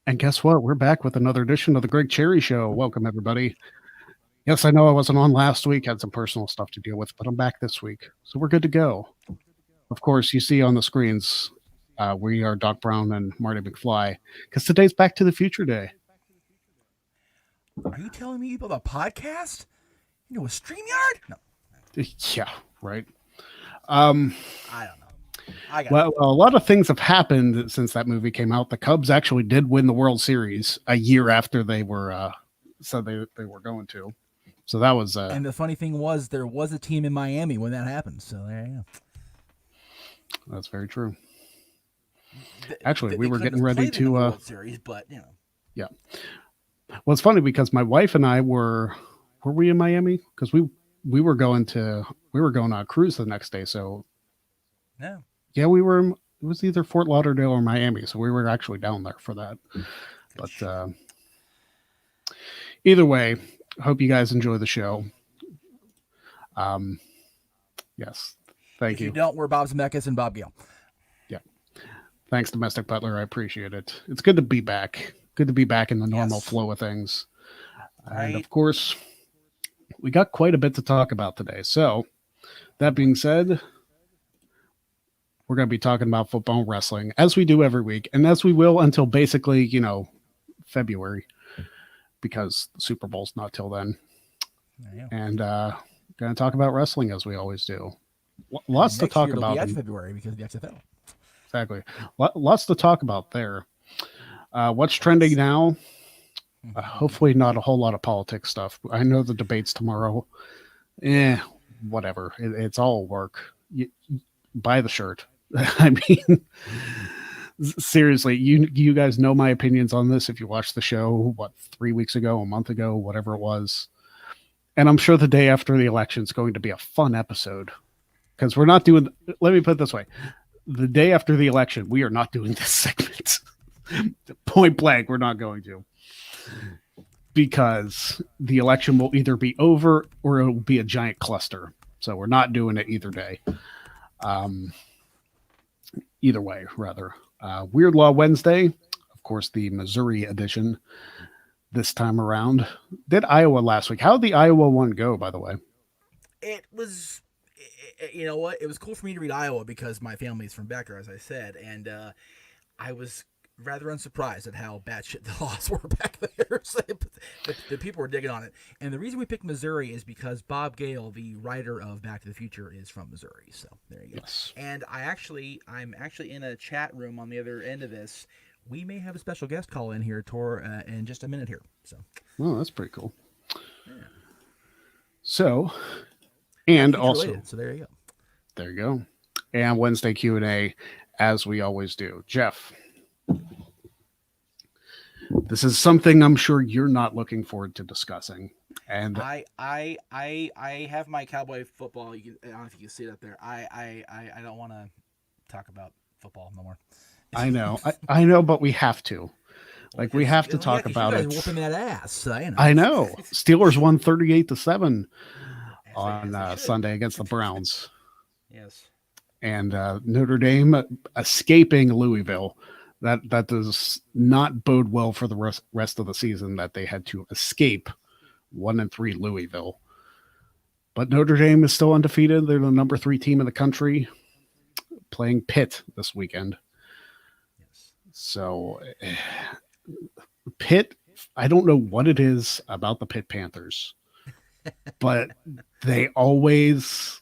And guess what? We're back with another edition of the Greg Cherry Show. Welcome, everybody. Yes, I know I wasn't on last week, had some personal stuff to deal with, but I'm back this week. So we're good to go. Of course, you see on the screens, we are Doc Brown and Marty McFly, because today's Back to the Future Day. Are you telling me about a podcast? You know, a StreamYard? No. Yeah, right. I don't know. Well, a lot of things have happened since that movie came out. The Cubs actually did win the World Series a year after they were said they were going to. So that was. And the funny thing was, there was a team in Miami when that happened. So there you go. That's very true. Actually, we were getting ready to World Series, but you know. Yeah. Well, it's funny because my wife and I were we in Miami? Because we were going on a cruise the next day. So yeah, we were. It was either Fort Lauderdale or Miami, so we were actually down there for that. But either way, hope you guys enjoy the show. Yes, thank you. If you don't, we're Bob Zemeckis and Bob Gale. Yeah, thanks, Domestic Butler. I appreciate it. It's good to be back. Good to be back in the normal flow of things. Right. And of course, we got quite a bit to talk about today. So that being said, we're going to be talking about football and wrestling as we do every week, and as we will until basically, February, because the Super Bowl's not till then. And going to talk about wrestling as we always do. Lots to talk about in February because of the XFL. Exactly. Lots to talk about there. What's trending now? Hopefully not a whole lot of politics stuff. I know the debate's tomorrow. Whatever. It's all work. Buy the shirt. I mean, seriously, you guys know my opinions on this if you watched the show, 3 weeks ago, a month ago, whatever it was. And I'm sure the day after the election is going to be a fun episode because we're not doing, let me put it this way. The day after the election, we are not doing this segment. Point blank, we're not going to. Because the election will either be over or it will be a giant cluster. So we're not doing it either day. Either way, rather. Weird Law Wednesday, of course, the Missouri edition this time around. Did Iowa last week. How did the Iowa one go, by the way? It was, you know what? It was cool for me to read Iowa because my family's from Becker, as I said. And I was rather unsurprised at how bad shit the laws were back there. So the people were digging on it. And the reason we picked Missouri is because Bob Gale, the writer of Back to the Future, is from Missouri. So there you go. Yes. And I'm actually in a chat room on the other end of this. We may have a special guest call in here, Tor, in just a minute here. So. Oh, that's pretty cool. Yeah. So, and also, related, so there you go. There you go. And Wednesday Q&A, as we always do. Jeff. This is something I'm sure you're not looking forward to discussing. And I have my Cowboy football. I don't know if you can see it up there. I don't want to talk about football no more. I know, I know, but we have to. Like we have to talk about you guys it. Whooping that ass. So, I know. Steelers won 38-7 on Sunday against the Browns. Yes. And Notre Dame escaping Louisville. That does not bode well for the rest of the season that they had to escape 1-3 Louisville. But Notre Dame is still undefeated. They're the number 3 team in the country, playing Pitt this weekend. Yes. So Pitt, I don't know what it is about the Pitt Panthers, but they always...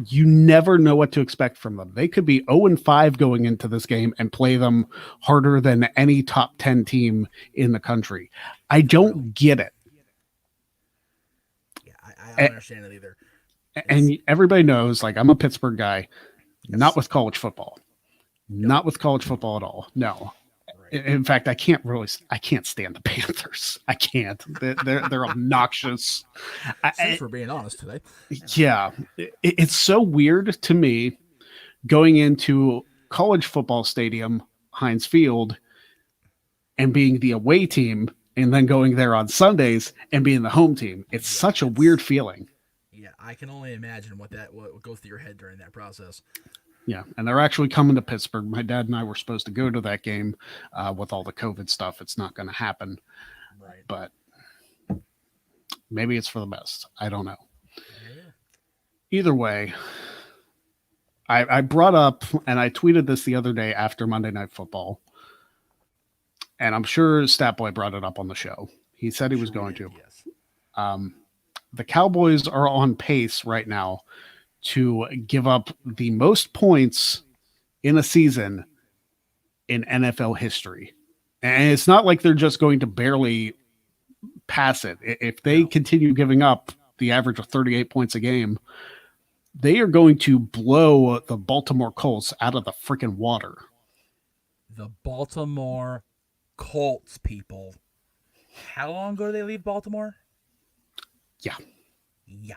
You never know what to expect from them. They could be 0-5 going into this game and play them harder than any top 10 team in the country. I don't get it. Yeah, I don't understand it either. And everybody knows, like, I'm a Pittsburgh guy, not with college football. Not with college football at all. No. In fact, I can't stand the Panthers. I can't. They're obnoxious. Since we're being honest today. Yeah. It's so weird to me going into college football stadium, Heinz Field, and being the away team, and then going there on Sundays and being the home team. It's such a weird feeling. Yeah, I can only imagine what goes through your head during that process. Yeah, and they're actually coming to Pittsburgh. My dad and I were supposed to go to that game. With all the COVID stuff, it's not going to happen. Right. But maybe it's for the best. I don't know. Yeah. Either way, I brought up, and I tweeted this the other day after Monday Night Football, and I'm sure Statboy brought it up on the show. He said he was going to. Yes. The Cowboys are on pace right now to give up the most points in a season in NFL history. And it's not like they're just going to barely pass it. If they continue giving up the average of 38 points a game, they are going to blow the Baltimore Colts out of the freaking water. The Baltimore Colts, people. How long ago did they leave Baltimore? Yeah. Yeah.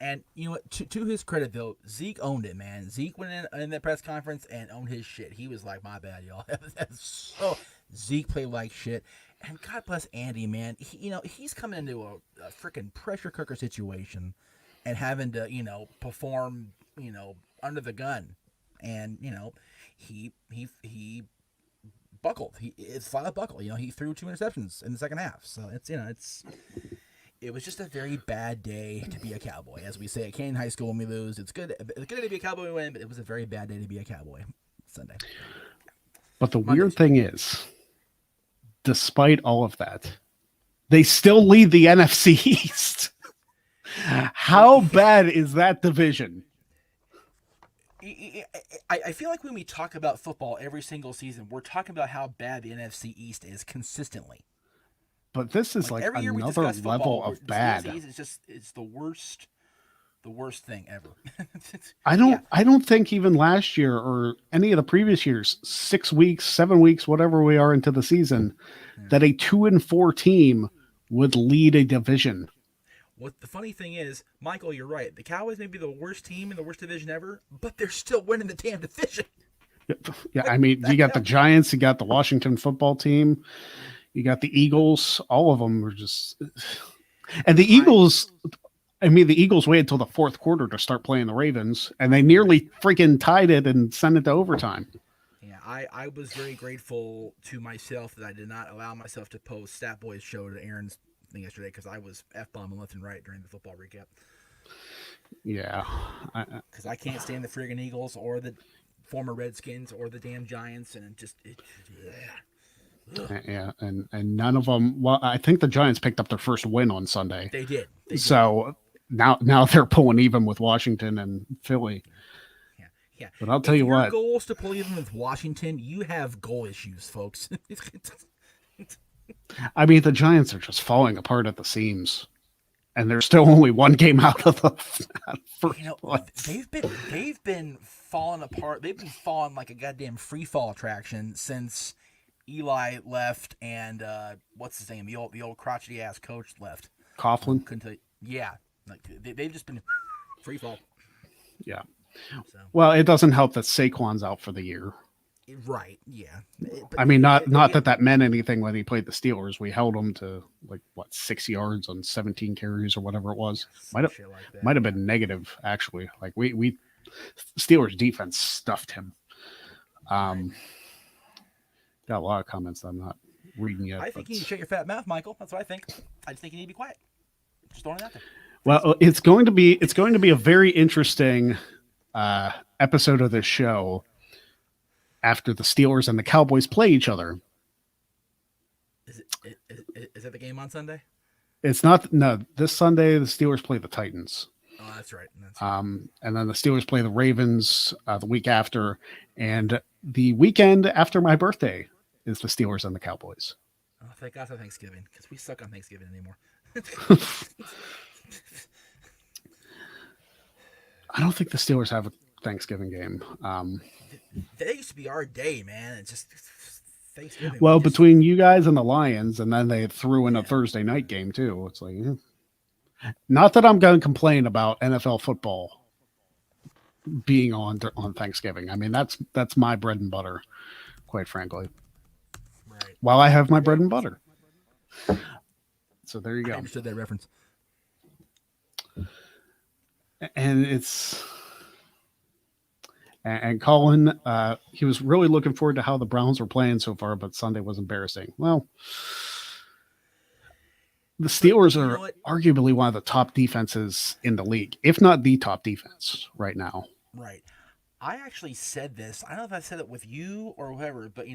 And you know what? To his credit, though, Zeke owned it, man. Zeke went in that press conference and owned his shit. He was like, "My bad, y'all." So Zeke played like shit, and God bless Andy, man. He's coming into a freaking pressure cooker situation, and having to perform under the gun, and he buckled. It's flat out buckle. He threw 2 interceptions in the second half. So it was just a very bad day to be a Cowboy. As we say at Canyon High School when we lose, it's good to be a Cowboy when we win, but it was a very bad day to be a Cowboy Sunday. But the weird thing is, despite all of that, they still lead the NFC East. How bad is that division? I feel like when we talk about football every single season, we're talking about how bad the NFC East is consistently. But this is like every year we another discuss level football, of bad. It's the worst thing ever. I don't think even last year or any of the previous years, 6 weeks, 7 weeks, whatever we are into the season, that a 2-4 team would lead a division. What the funny thing is, Michael, you're right. The Cowboys may be the worst team in the worst division ever, but they're still winning the damn division. Yeah, I mean, you got the Giants, you got the Washington football team, you got the Eagles. All of them are just, and the Eagles. The Eagles waited until the fourth quarter to start playing the Ravens, and they nearly freaking tied it and sent it to overtime. Yeah, I was very grateful to myself that I did not allow myself to post Statboy's show to Aaron's thing yesterday because I was F-bombing left and right during the football recap. Yeah. Because I can't stand the friggin' Eagles or the former Redskins or the damn Giants, and Yeah, and none of them. Well, I think the Giants picked up their first win on Sunday. They did. So now they're pulling even with Washington and Philly. Yeah. But I'll tell you what. If your goal is to pull even with Washington, you have goal issues, folks. I mean, the Giants are just falling apart at the seams, and they're still only one game out of the first place. They've been falling apart. They've been falling like a goddamn free fall attraction since Eli left and what's his name? The old crotchety ass coach left. Coughlin. Couldn't tell you. Yeah, like they've just been free fall. Yeah. So. Well, it doesn't help that Saquon's out for the year. Right. Yeah. I mean, not that meant anything when he played the Steelers. We held him to 6 yards on 17 carries or whatever it was. Might have been negative actually. Like we Steelers defense stuffed him. Got a lot of comments that I'm not reading yet. I think you need to shut your fat mouth, Michael. That's what I think. I just think you need to be quiet. Just throwing it out there. Well, it's going to be a very interesting episode of this show after the Steelers and the Cowboys play each other. Is that the game on Sunday? It's not. No, this Sunday the Steelers play the Titans. Oh, that's right. And then the Steelers play the Ravens the week after, and the weekend after my birthday is the Steelers and the Cowboys. Oh, thank God for Thanksgiving, because we suck on Thanksgiving anymore. I don't think the Steelers have a Thanksgiving game. That used to be our day, man. It's just Thanksgiving. Well, between you guys and the Lions, and then they threw in a Thursday night game too. It's like, not that I'm going to complain about NFL football being on Thanksgiving. I mean, that's my bread and butter, quite frankly. Right. While I have my bread and butter. So there you go. I understood that reference. And it's And Colin, he was really looking forward to how the Browns were playing so far, but Sunday was embarrassing. Well, the Steelers are arguably one of the top defenses in the league, if not the top defense right now. Right. I actually said this. I don't know if I said it with you or whoever, but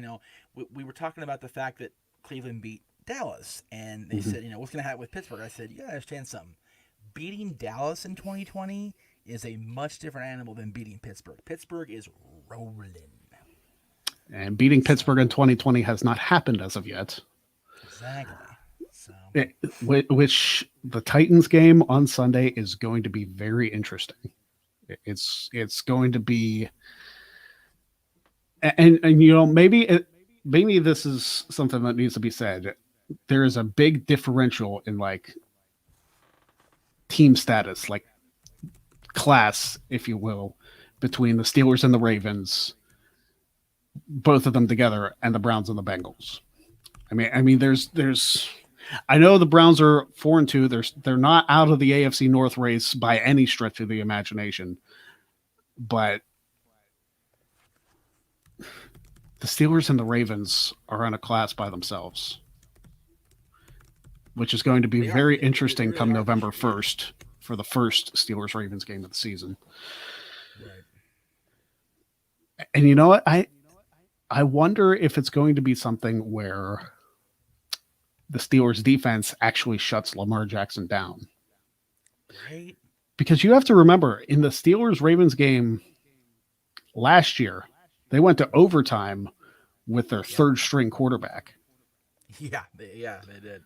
we were talking about the fact that Cleveland beat Dallas, and they said, what's going to happen with Pittsburgh? I said, you got to understand something. Beating Dallas in 2020 is a much different animal than beating Pittsburgh. Pittsburgh is rolling. And beating Pittsburgh in 2020 has not happened as of yet. Exactly. So. Which the Titans game on Sunday is going to be very interesting. It's going to be, and maybe this is something that needs to be said. There is a big differential in like team status, like class, if you will, between the Steelers and the Ravens, both of them together, and the Browns and the Bengals. I mean, there's. I know the Browns are 4-2. They're not out of the AFC North race by any stretch of the imagination, but the Steelers and the Ravens are in a class by themselves, which is going to be very interesting come November 1st for the first Steelers-Ravens game of the season. Right. And you know what? I wonder if it's going to be something where the Steelers defense actually shuts Lamar Jackson down. Right. Because you have to remember, in the Steelers-Ravens game last year, they went to overtime with their third-string quarterback. Yeah, they did.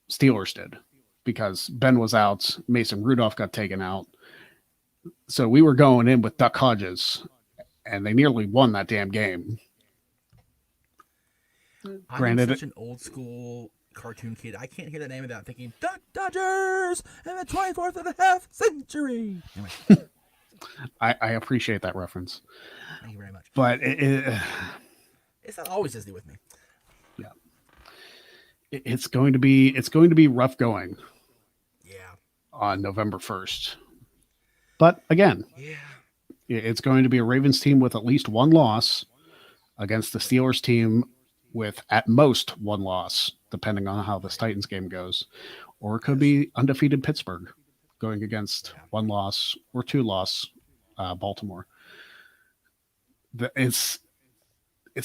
Steelers did. Because Ben was out, Mason Rudolph got taken out. So we were going in with Duck Hodges, and they nearly won that damn game. I'm such an old-school cartoon kid. I can't hear the name of that thinking Duck Dodgers in the 24th of the half century. Anyway. I appreciate that reference. Thank you very much. But it's not always Disney with me. Yeah. It's going to be rough going. Yeah. On November 1st. But again, it's going to be a Ravens team with at least one loss against the Steelers team with at most one loss, depending on how this Titans game goes. Or it could be undefeated Pittsburgh going against one loss or two loss Baltimore. It's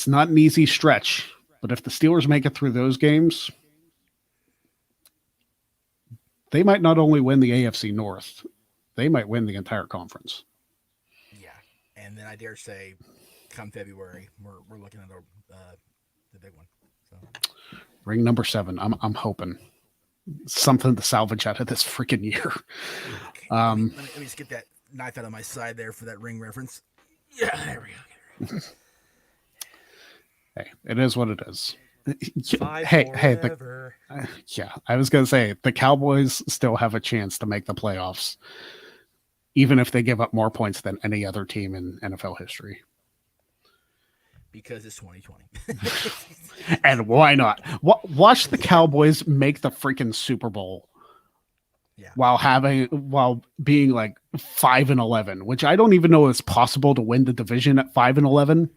not an easy stretch, but if the Steelers make it through those games, they might not only win the AFC North, they might win the entire conference. Yeah, and then I dare say, come February, we're looking at the big one. So. Ring number 7. I'm hoping something to salvage out of this freaking year. Okay, let me just get that knife out of my side there for that ring reference. Yeah, there we go. Hey, it is what it is. Hey, I was gonna say the Cowboys still have a chance to make the playoffs, even if they give up more points than any other team in NFL history. Because it's 2020. And why not? Watch the Cowboys make the freaking Super Bowl. Yeah. While being like 5-11, which I don't even know is possible to win the division at 5-11.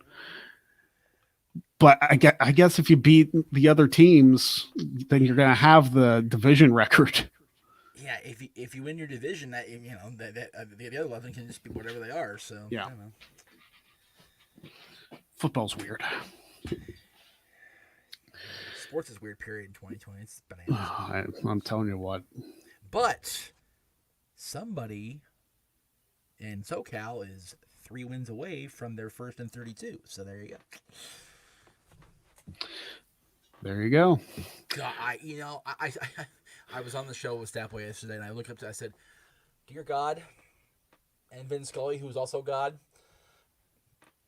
But I guess if you beat the other teams, then you're going to have the division record. Yeah, if you win your division, that the other 11 can just be whatever they are. So yeah, I don't know. Football's weird. Sports is weird. Period. In 2020, it's bananas. I'm telling you what. But somebody in SoCal is 3 wins away from their first and 32. So there you go. There you go. God, I was on the show with Staffway yesterday, and I looked up to, I said, "Dear God," and Vin Scully, who's also God,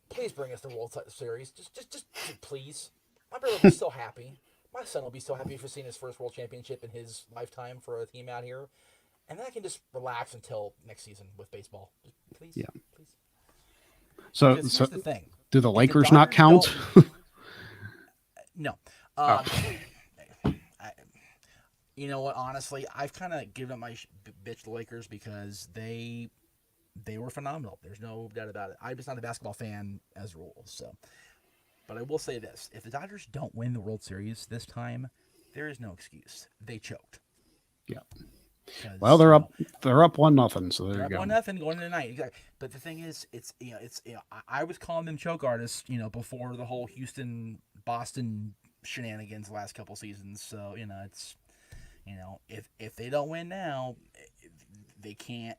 please bring us the World Series. Just please. My brother will be so happy. My son will be so happy for seeing his first World Championship in his lifetime for a team out here, and then I can just relax until next season with baseball. Please, please. So here's the thing: do the Lakers not count? No. You know what? Honestly, I've kind of given up my bitch the Lakers because they they were phenomenal. There's no doubt about it. I'm just not a basketball fan as a rule. So, but I will say this: if the Dodgers don't win the World Series this time, there is no excuse. They choked. Yeah. Well, they're you up. They're up 1-0. So there They're you up go. 1-0 going into the night. Exactly. But the thing is, I was calling them choke artists, before the whole Houston, Boston shenanigans the last couple seasons. So it's, if they don't win now, they can't,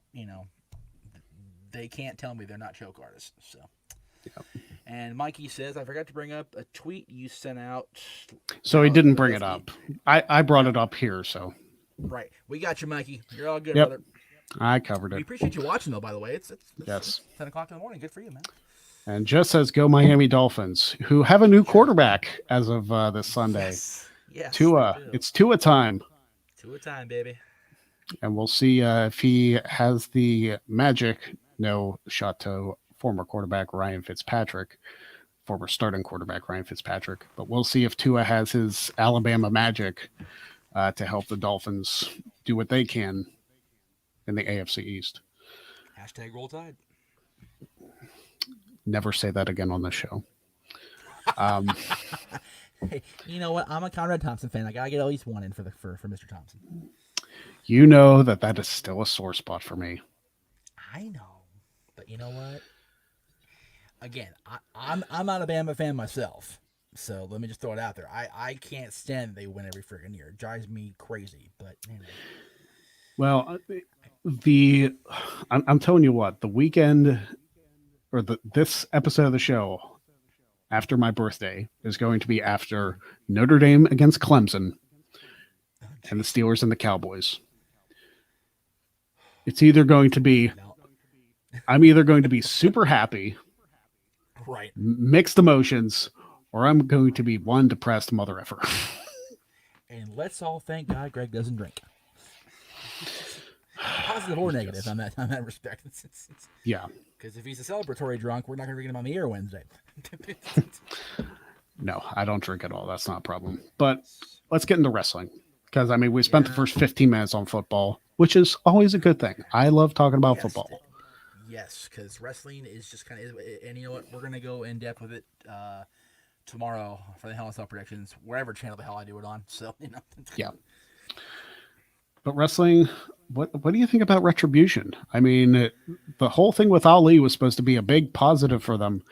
they can't tell me they're not choke artists. So. Yep. And Mikey says, I forgot to bring up a tweet you sent out. So he didn't bring it up. I brought it up here. So. Right. We got you, Mikey. You're all good, Yep. brother. I covered We it. appreciate you watching, though, by the way. It's Yes. 10 o'clock in the morning. Good for you, man. And just says, go Miami Dolphins, who have a new quarterback as of this Sunday. Yes. Tua. It's Tua time. Tua time, baby. And we'll see if he has the magic. No shot to former quarterback Ryan Fitzpatrick, former starting quarterback Ryan Fitzpatrick. But we'll see if Tua has his Alabama magic to help the Dolphins do what they can in the AFC East. Hashtag Roll Tide. Never say that again on the show. Hey, you know what? I'm a Conrad Thompson fan. I gotta get at least one in for Mr. Thompson. You know that is still a sore spot for me. I know, but you know what? Again, I'm not a Bama fan myself, so let me just throw it out there. I can't stand they win every friggin' year. It drives me crazy. But Well, I'm telling you what, the weekend or this episode of the show after my birthday is going to be after Notre Dame against Clemson and the Steelers and the Cowboys. It's either going to be, I'm either going to be super happy, right, mixed emotions, or I'm going to be one depressed mother effer. And let's all thank God Greg doesn't drink. Positive or negative on that respect. Yeah. Because if he's a celebratory drunk, we're not going to drink him on the air Wednesday. No, I don't drink at all. That's not a problem. But let's get into wrestling. Because, I mean, we spent the first 15 minutes on football, which is always a good thing. I love talking about football. Yes, because wrestling is just kind of, and you know what? We're going to go in depth with it tomorrow for the Hell in Cell predictions, wherever channel the hell I do it on. So, Yeah. But wrestling, what do you think about Retribution? I mean, the whole thing with Ali was supposed to be a big positive for them.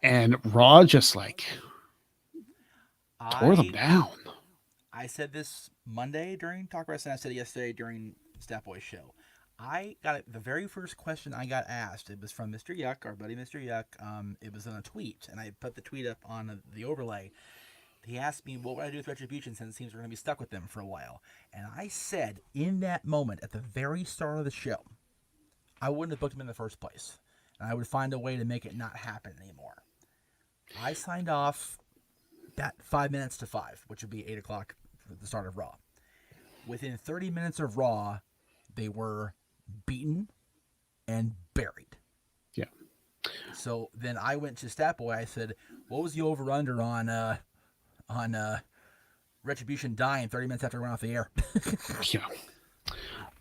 And Raw just tore them down. I said this Monday during Talk Wrestling. I said it yesterday during Stat Boy's show. I got it. The very first question I got asked, it was from Mr. Yuck, our buddy Mr. Yuck. It was on a tweet, and I put the tweet up on the overlay. He asked me, what would I do with Retribution since it seems we're going to be stuck with them for a while? And I said, in that moment, at the very start of the show, I wouldn't have booked them in the first place. And I would find a way to make it not happen anymore. I signed off at 5 minutes to 5, which would be 8 o'clock for the start of Raw. Within 30 minutes of Raw, they were beaten and buried. Yeah. So then I went to Statboy. I said, what was the over-under on Retribution dying 30 minutes after I went off the air?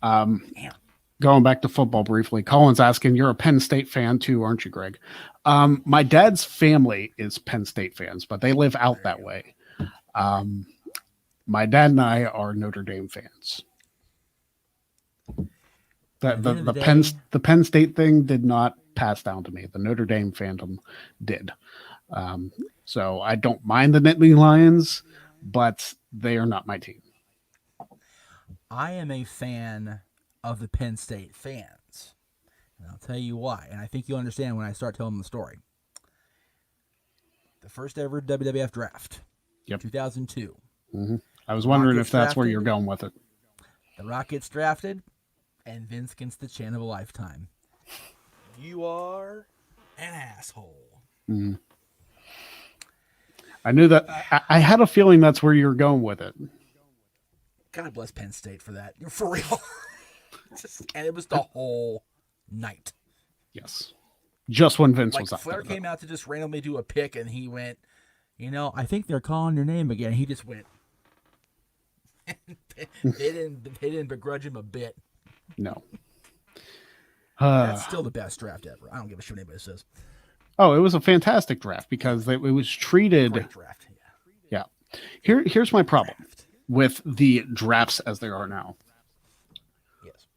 Yeah. Going back to football briefly, Colin's asking, you're a Penn State fan too, aren't you, Greg? My dad's family is Penn State fans, but they live out that way. My dad and I are Notre Dame fans. The Penn State thing did not pass down to me. The Notre Dame fandom did. So I don't mind the Nittany Lions, but they are not my team. I am a fan of the Penn State fans. And I'll tell you why. And I think you'll understand when I start telling the story. The first ever WWF draft. Yep. 2002. Mm-hmm. I was wondering if that's where you're going with it. The Rock gets drafted, and Vince gets the chant of a lifetime. You are an asshole. Mm-hmm. I knew that. I had a feeling that's where you were going with it. God bless Penn State for that. For real. And it was the whole night. Yes. Just when Vince was out Flair there. came out to just randomly do a pick, and he went, I think they're calling your name again. He just went. They didn't begrudge him a bit. No. Uh, That's still the best draft ever. I don't give a shit what anybody says. oh, it was a fantastic draft because it was treated. Great draft. Yeah. Here's my problem Draft. with the drafts as they are now. Yes.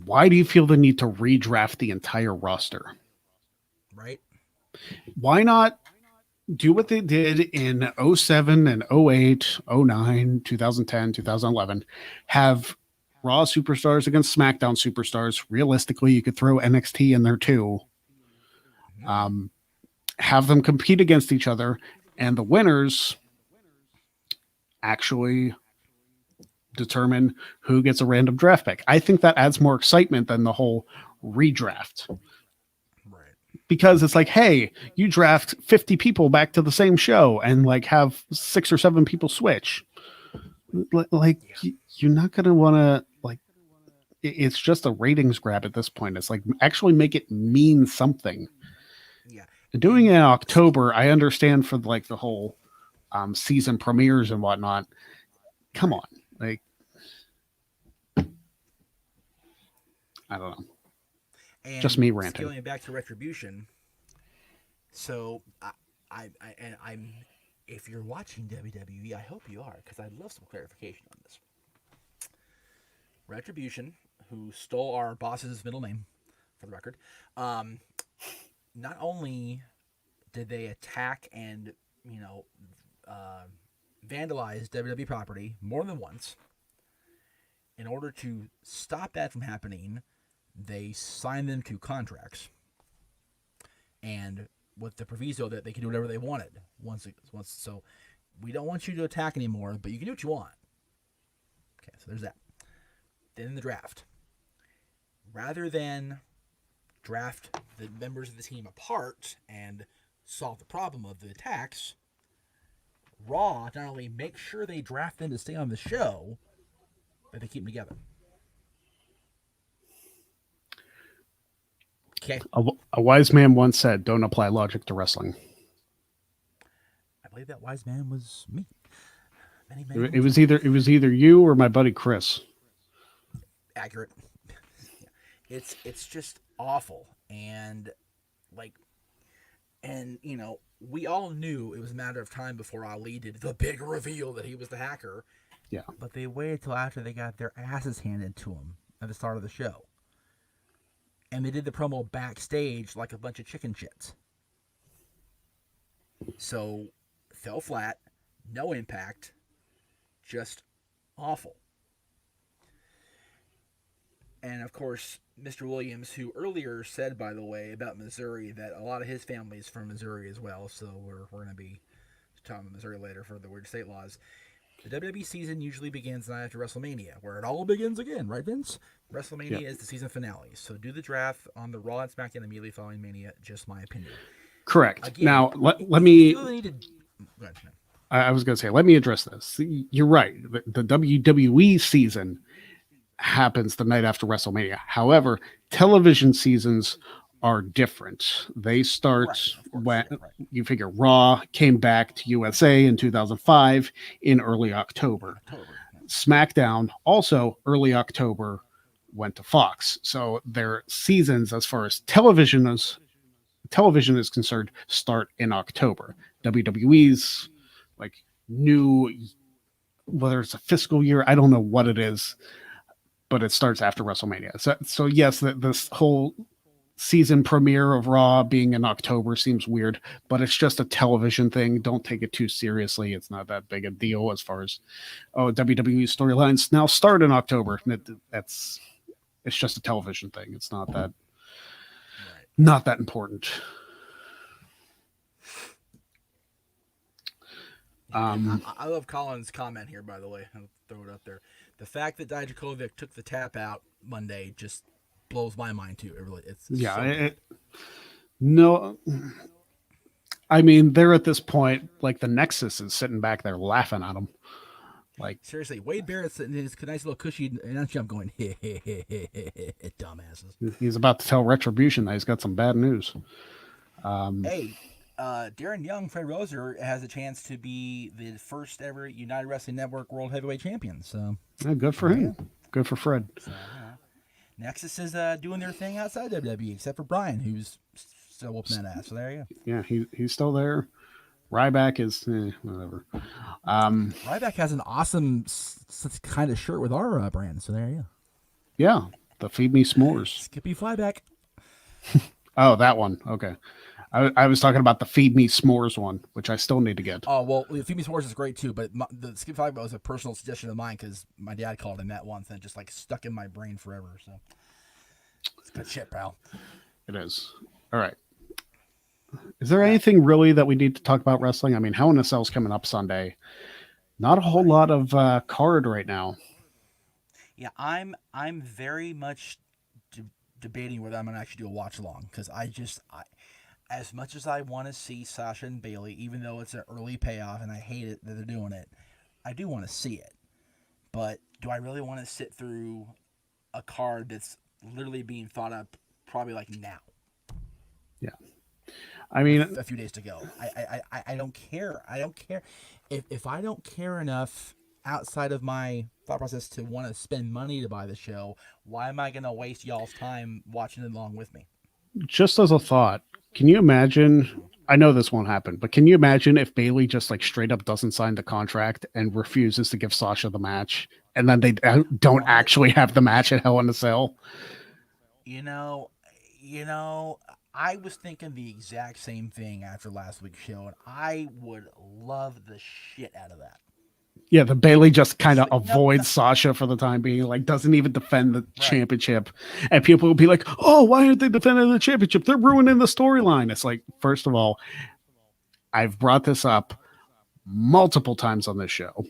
Why do you feel the need to redraft the entire roster? Right? Why not do what they did in 07 and 08, 09, 2010, 2011? Have Raw superstars against SmackDown superstars. Realistically, you could throw NXT in there too. Have them compete against each other, and the winners actually determine who gets a random draft pick. I think that adds more excitement than the whole redraft. Right. Because it's like, hey, you draft 50 people back to the same show and like have 6 or 7 people switch. Like, you're not going to want to, like, it's just a ratings grab at this point. It's like, actually make it mean something. Yeah. Doing it in October, I understand for like the whole season premieres and whatnot. Come on. Like, I don't know. And just me ranting. Scaling back to Retribution. So I'm if you're watching WWE, I hope you are, because I'd love some clarification on this. Retribution, who stole our boss's middle name, for the record, not only did they attack and vandalize WWE property more than once, in order to stop that from happening, they signed them to contracts, and with the proviso that they can do whatever they wanted once. So we don't want you to attack anymore, but you can do what you want. Okay, so there's that. Then in the draft, rather than draft the members of the team apart and solve the problem of the attacks, Raw not only make sure they draft them to stay on the show, but they keep them together. Okay. A wise man once said, "Don't apply logic to wrestling." I believe that wise man was me. It was either you or my buddy Chris. Accurate. It's just awful, and we all knew it was a matter of time before Ali did the big reveal that he was the hacker. Yeah. But they waited till after they got their asses handed to them at the start of the show. And they did the promo backstage like a bunch of chicken shits. So, fell flat, no impact, just awful. And of course, Mr. Williams, who earlier said, by the way, about Missouri, that a lot of his family is from Missouri as well, so we're going to be talking about Missouri later for the weird state laws. The WWE season usually begins the night after WrestleMania, where it all begins again, right, Vince? WrestleMania is the season finale, so do the draft on the Raw and SmackDown immediately following Mania, just my opinion. Correct. Again, now, let me... Go ahead, I was going to say, let me address this. You're right. The WWE season happens the night after WrestleMania. However, television seasons are different. They start when you figure Raw came back to USA in 2005 in early October. SmackDown also early October went to Fox. So their seasons, as far as television is concerned, start in October. WWE's like new, whether it's a fiscal year, I don't know what it is, but it starts after WrestleMania. So yes, this whole season premiere of Raw being in October seems weird, but it's just a television thing. Don't take it too seriously. It's not that big a deal as far as, WWE storylines now start in October. It's just a television thing. It's not that important. I love Colin's comment here, by the way. I'll throw it up there. The fact that Dijakovic took the tap out Monday just blows my mind too. No, I mean, they're at this point, like the Nexus is sitting back there laughing at him. Like, seriously, Wade Barrett's sitting in his nice little cushy announce jump going, dumbasses. He's about to tell Retribution that he's got some bad news. Hey, Darren Young, Fred Roser, has a chance to be the first ever United Wrestling Network World Heavyweight Champion. So good for him. Good for Fred. So, Nexus is doing their thing outside WWE, except for Brian, who's still whooping that ass. So there you go. Yeah, he's still there. Ryback is whatever. Ryback has an awesome kind of shirt with our brand. So there you go. Yeah, the Feed Me S'mores. Skippy Flyback. Oh, that one. Okay. I was talking about the Feed Me S'mores one, which I still need to get. Oh, well, Feed Me S'mores is great too, but the Skippy Flyback was a personal suggestion of mine because my dad called him that once and it just like stuck in my brain forever. So it's good shit, pal. It is. All right. Is there anything really that we need to talk about wrestling? I mean, Hell in a Cell's coming up Sunday. Not a whole lot of card right now. Yeah, I'm very much debating whether I'm gonna actually do a watch along because as much as I want to see Sasha and Bailey, even though it's an early payoff and I hate it that they're doing it, I do want to see it. But do I really want to sit through a card that's literally being thought up probably like now? Yeah. I mean, a few days to go. I don't care. I don't care. If I don't care enough outside of my thought process to want to spend money to buy the show, why am I going to waste y'all's time watching it along with me? Just as a thought, can you imagine? I know this won't happen, but can you imagine if Bailey just like straight up doesn't sign the contract and refuses to give Sasha the match, and then they don't actually have the match at Hell in a Cell? You know, I was thinking the exact same thing after last week's show, and I would love the shit out of that. Yeah, the Bailey just kind of avoids Sasha for the time being, like doesn't even defend the championship. And people will be like, oh, why aren't they defending the championship? They're ruining the storyline. It's like, first of all, I've brought this up multiple times on this show.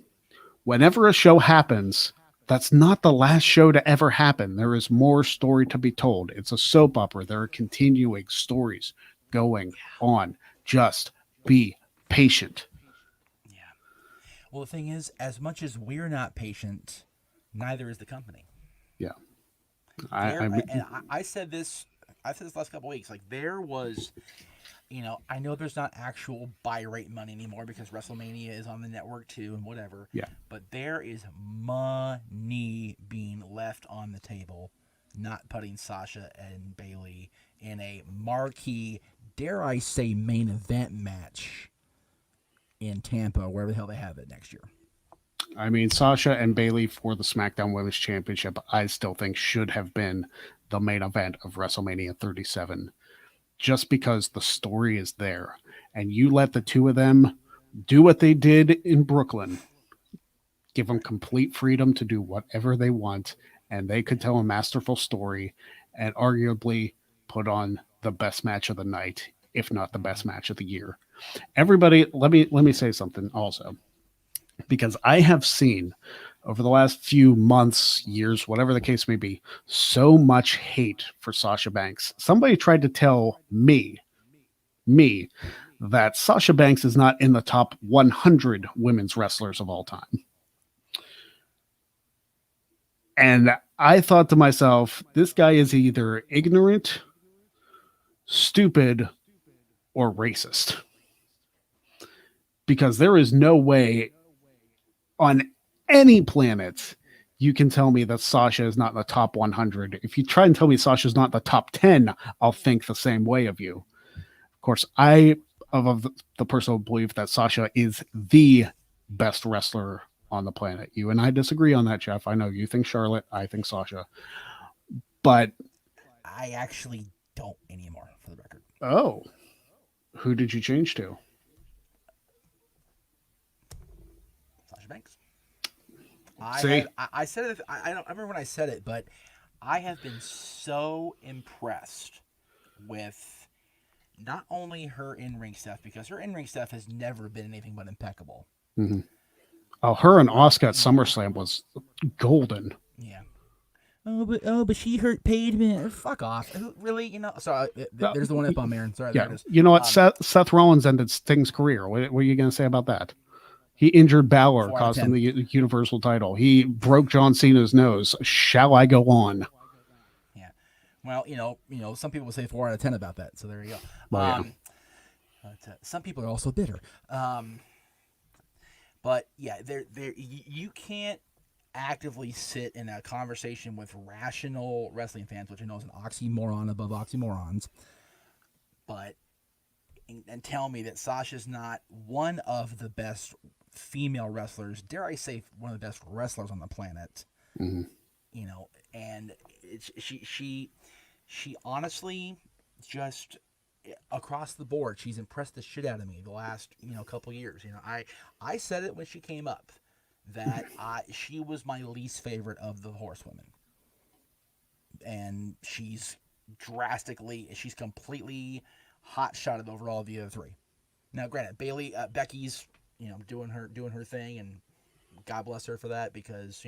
Whenever a show happens, that's not the last show to ever happen. There is more story to be told. It's a soap opera. There are continuing stories going on. Just be patient. Well, the thing is, as much as we're not patient, neither is the company. Yeah. I said this last couple of weeks. Like, there was, I know there's not actual buy rate money anymore because WrestleMania is on the network too and whatever. Yeah. But there is money being left on the table, not putting Sasha and Bailey in a marquee, dare I say, main event match in Tampa, wherever the hell they have it next year. I mean, Sasha and Bailey for the SmackDown Women's Championship, I still think should have been the main event of WrestleMania 37, just because the story is there. And you let the two of them do what they did in Brooklyn, give them complete freedom to do whatever they want, and they could tell a masterful story and arguably put on the best match of the night, if not the best match of the year. Everybody, let me say something also, because I have seen over the last few months, years, whatever the case may be, so much hate for Sasha Banks. Somebody tried to tell me that Sasha Banks is not in the top 100 women's wrestlers of all time. And I thought to myself, this guy is either ignorant, stupid, or racist. Because there is no way on any planet you can tell me that Sasha is not in the top 100. If you try and tell me Sasha's not in the top 10, I'll think the same way of you. Of course, I of the personal belief that Sasha is the best wrestler on the planet. You and I disagree on that, Jeff. I know you think Charlotte, I think Sasha. But I actually don't anymore, for the record. Oh. Who did you change to? Sasha Banks. I said it. I don't remember when I said it, but I have been so impressed with not only her in-ring stuff, because her in-ring stuff has never been anything but impeccable. Mm-hmm. Oh, her and Asuka at SummerSlam was golden. Yeah. But she hurt paid me. Fuck off. Really? Sorry, there's the one up on there. Sorry, yeah. There it is. You know what? Seth Rollins ended Sting's career. What are you going to say about that? He injured Balor, cost him the Universal title. He broke John Cena's nose. Shall I go on? Yeah. Well, some people will say 4 out of 10 about that. So there you go. Yeah. But some people are also bitter. But yeah, you can't. actively sit in a conversation with rational wrestling fans, which I know is an oxymoron above oxymorons, but and tell me that Sasha's not one of the best female wrestlers, dare I say one of the best wrestlers on the planet. Mm-hmm. You know, and she honestly just across the board, she's impressed the shit out of me the last couple years. I said it when she came up that she was my least favorite of the horsewomen, and she's completely hot shotted over all the other three. Now, granted, Becky's doing her thing, and God bless her for that, because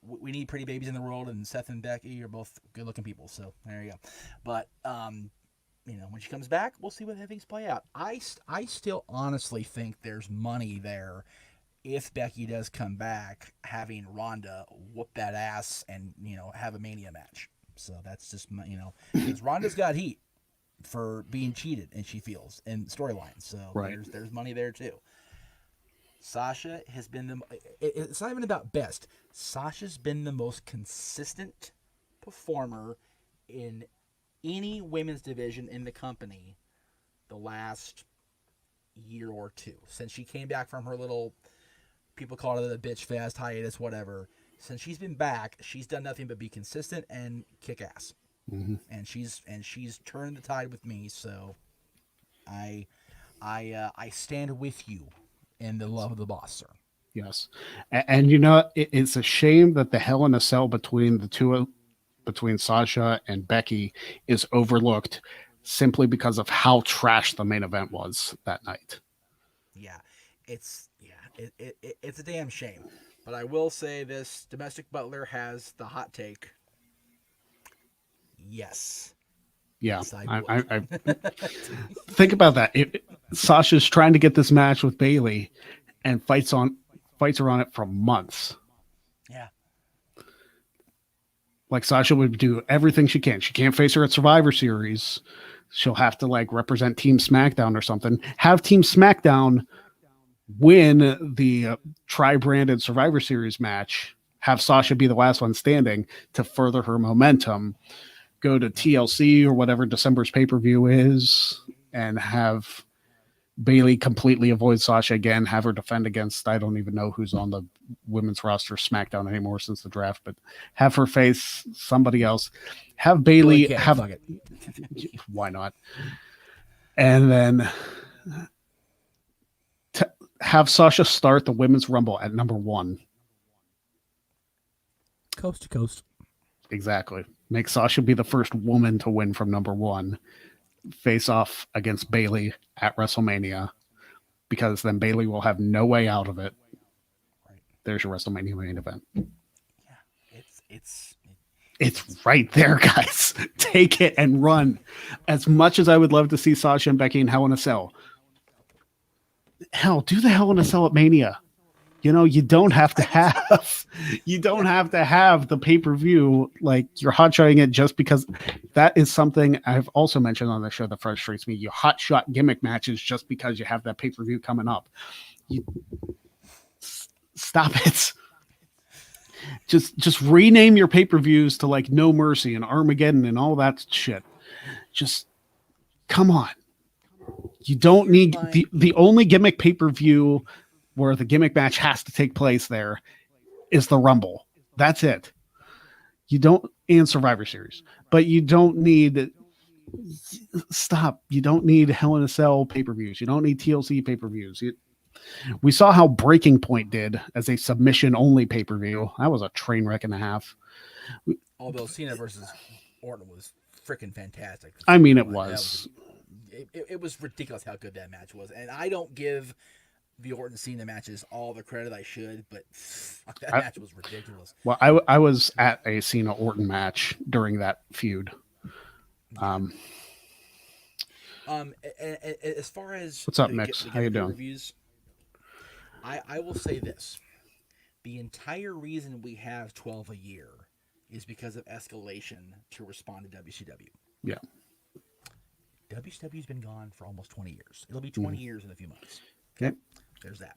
we need pretty babies in the world, and Seth and Becky are both good looking people, so there you go. But when she comes back, we'll see what things play out. I still honestly think there's money there if Becky does come back, having Ronda whoop that ass and have a Mania match. So that's just because Ronda's got heat for being cheated, and she feels in storylines. So right. there's money there too. Sasha has been it's not even about best. Sasha's been the most consistent performer in any women's division in the company the last year or two, since she came back from her little, people call it a bitch fest hiatus, whatever. Since she's been back, she's done nothing but be consistent and kick ass. Mm-hmm. And she's turned the tide with me. So I stand with you in the love of the boss, sir. Yes, and it's a shame that the Hell in a Cell between the two, between Sasha and Becky, is overlooked simply because of how trash the main event was that night. Yeah, it's a damn shame. But I will say this: Domestic Butler has the hot take. Yes. Yeah, Yes, I think about that. Sasha's trying to get this match with Bayley, and fights her on it for months. Yeah. Like, Sasha would do everything she can. She can't face her at Survivor Series. She'll have to represent Team SmackDown or something. Have Team SmackDown win the tri-branded Survivor Series match. Have Sasha be the last one standing to further her momentum. Go to TLC or whatever December's pay-per-view is, and have Bayley completely avoid Sasha again, have her defend against, I don't even know who's on the women's roster SmackDown anymore since the draft, but have her face somebody else. Have Bayley fuck it. Why not? And then have Sasha start the Women's Rumble at number 1. Coast to coast. Exactly. Make Sasha be the first woman to win from number 1. Face off against Bayley at WrestleMania, because then Bayley will have no way out of it. Right. There's your WrestleMania main event. Yeah, it's right there, guys. Take it and run. As much as I would love to see Sasha and Becky in Hell in a Cell, hell, do the Hell in a Cell at Mania. You don't have to have the pay-per-view, you're hot-shotting it just because. That is something I've also mentioned on the show that frustrates me. You hot-shot gimmick matches just because you have that pay-per-view coming up. Stop it. Just rename your pay-per-views to No Mercy and Armageddon and all that shit. Just come on. You don't need the only gimmick pay-per-view where the gimmick match has to take place there is the Rumble. That's it. You don't, and Survivor Series, but you don't need, stop. You don't need Hell in a Cell pay-per-views. You don't need TLC pay-per-views. We saw how Breaking Point did as a submission-only pay-per-view. That was a train wreck and a half. Although Cena versus Orton was freaking fantastic. I mean, it was. It was ridiculous how good that match was, and I don't give the Orton Cena matches all the credit I should, but that match was ridiculous. Well, I was at a Cena Orton match during that feud. As far as what's up, Mix? How you doing? Reviews, I will say this: the entire reason we have 12 a year is because of escalation to respond to WCW. Yeah. WCW's been gone for almost 20 years. It'll be 20 years in a few months. Okay. There's that.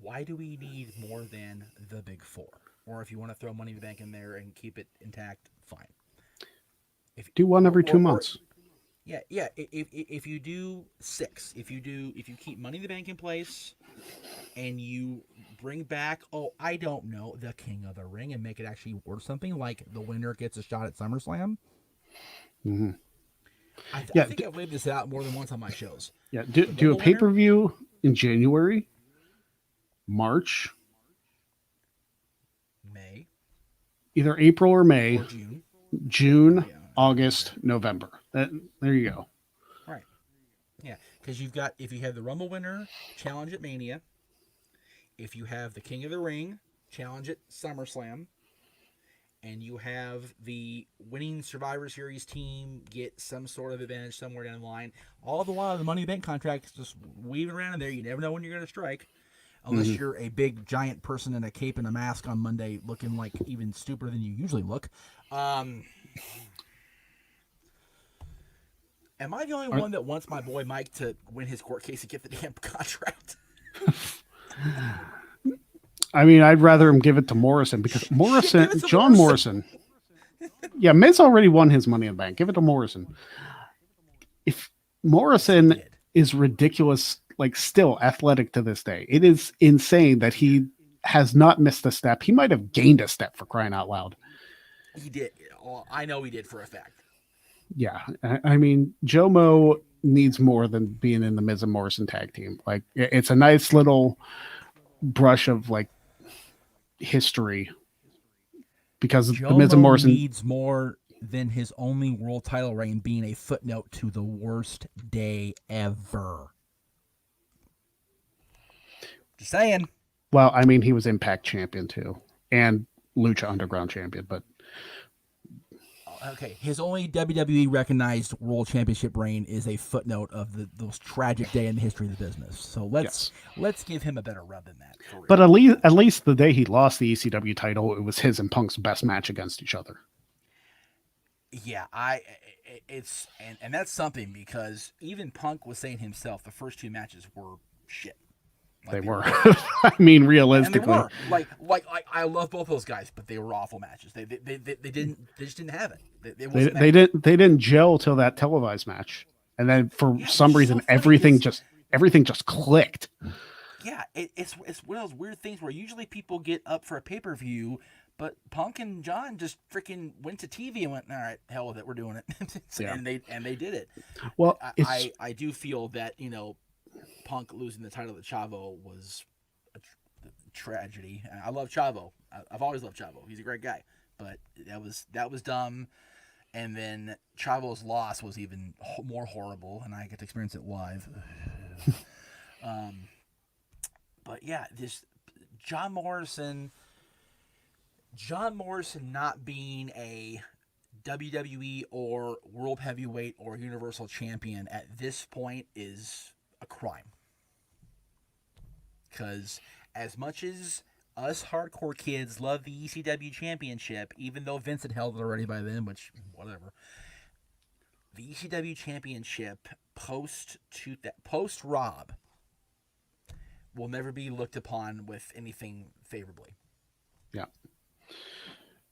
why do we need more than the big four? Or if you want to throw Money in the Bank in there and keep it intact, fine. Do one every 2 months. Yeah. If you do six, if you keep Money in the Bank in place, and you bring back, I don't know, the King of the Ring, and make it actually worth something, like the winner gets a shot at SummerSlam. Mm-hmm. I think I've laid this out more than once on my shows. Yeah, do a pay-per-view in January, March, May, either April or May, or June, August, November. There you go. Right. Yeah, because if you have the Rumble winner, challenge at Mania. If you have the King of the Ring, challenge at SummerSlam. And you have the winning Survivor Series team get some sort of advantage somewhere down the line. All the while, the Money in the Bank contract's just weaving around in there. You never know when you're going to strike. Unless you're a big, giant person in a cape and a mask on Monday looking like even stupider than you usually look. Am I the only one that wants my boy Mike to win his court case and get the damn contract? I mean, I'd rather him give it to Morrison, because John Morrison. Yeah, Miz already won his Money in the Bank. Give it to Morrison. If Morrison is ridiculous, like still athletic to this day, it is insane that he has not missed a step. He might have gained a step, for crying out loud. He did. I know he did for a fact. Yeah, I mean, Jomo needs more than being in the Miz and Morrison tag team. Like, it's a nice little brush of like history, because Jomo the Miz and Morrison needs more than his only world title reign being a footnote to the worst day ever. Just saying. Well, I mean, he was Impact champion too, and Lucha Underground champion, but okay, his only WWE recognized world championship reign is a footnote of the most tragic day in the history of the business. So let's give him a better rub than that. But at least the day he lost the ECW title, it was his and Punk's best match against each other. Yeah, and that's something, because even Punk was saying himself the first two matches were shit. They were. I mean, realistically, and they were. Like I love both those guys, but they were awful matches. They just didn't have it. They didn't gel till that televised match, and then for some reason everything just clicked. Yeah, it's one of those weird things where usually people get up for a pay-per-view, but Punk and John just freaking went to TV and went, all right, hell with it, we're doing it. And they did it. Well, I do feel that, Punk losing the title to Chavo was a tragedy. I love Chavo. I've always loved Chavo. He's a great guy, but that was dumb. And then Chavo's loss was even more horrible, and I get to experience it live. But yeah, this John Morrison not being a WWE or World Heavyweight or Universal Champion at this point is a crime. Because as much as us hardcore kids love the ECW Championship, even though Vince had held it already by then, which, whatever, the ECW Championship post Rob will never be looked upon with anything favorably. Yeah.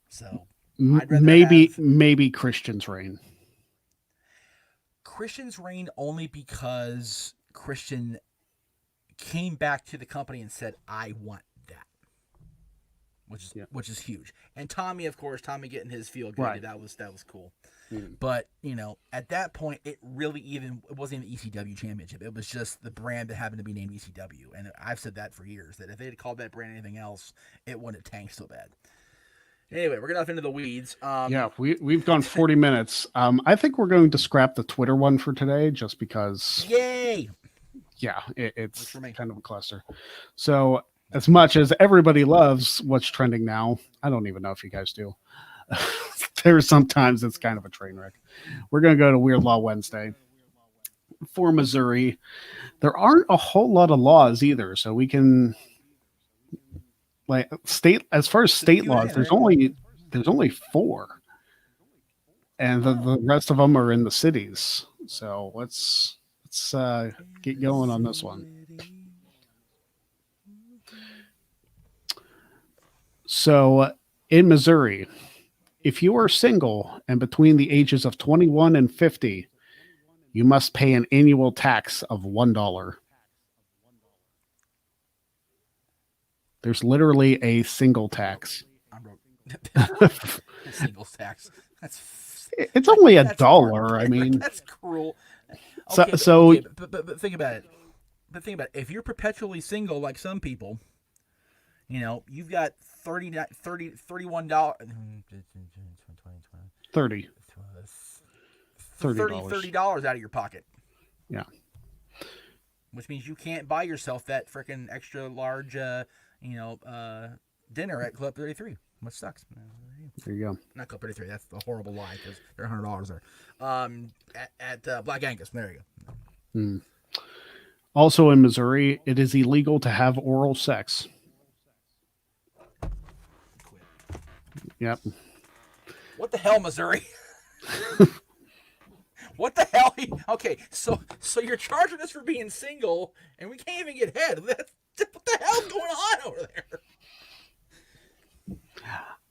So I'd rather maybe Christian's reign. Christian's reign only because Christian came back to the company and said, I want that. Which is huge. And Tommy, of course, getting his feel good, right. That was cool. Mm. But, at that point, it really it wasn't an ECW championship. It was just the brand that happened to be named ECW. And I've said that for years, that if they had called that brand anything else, it wouldn't have tanked so bad. Anyway, we're getting off into the weeds. We've gone 40 minutes. I think we're going to scrap the Twitter one for today, just because. Yay! Yeah, it's kind of a cluster. So, as much as everybody loves what's trending now, I don't even know if you guys do. There's sometimes it's kind of a train wreck. We're going to go to Weird Law Wednesday for Missouri. There aren't a whole lot of laws either, so we can as far as state laws, there's only 4, and the rest of them are in the cities. So let's get going on this one. So in Missouri, if you are single and between the ages of 21 and 50, you must pay an annual tax of $1. There's literally a single tax. I'm broke. Singles tax. It's only $1. Barbaric. I mean, That's cruel. so, But think about it. But think about it. If you're perpetually single, like some people, you've got $31 $30 $30 out of your pocket. Yeah. Which means you can't buy yourself that freaking extra large, dinner at Club 33. Which sucks. There you go. Not Club 33. That's the horrible lie because they're $100 there. At Black Angus. There you go. Also in Missouri, it is illegal to have oral sex. Quit. Yep. What the hell, Missouri? What the hell? Okay, so you're charging us for being single, and we can't even get head. What the hell's going on over there?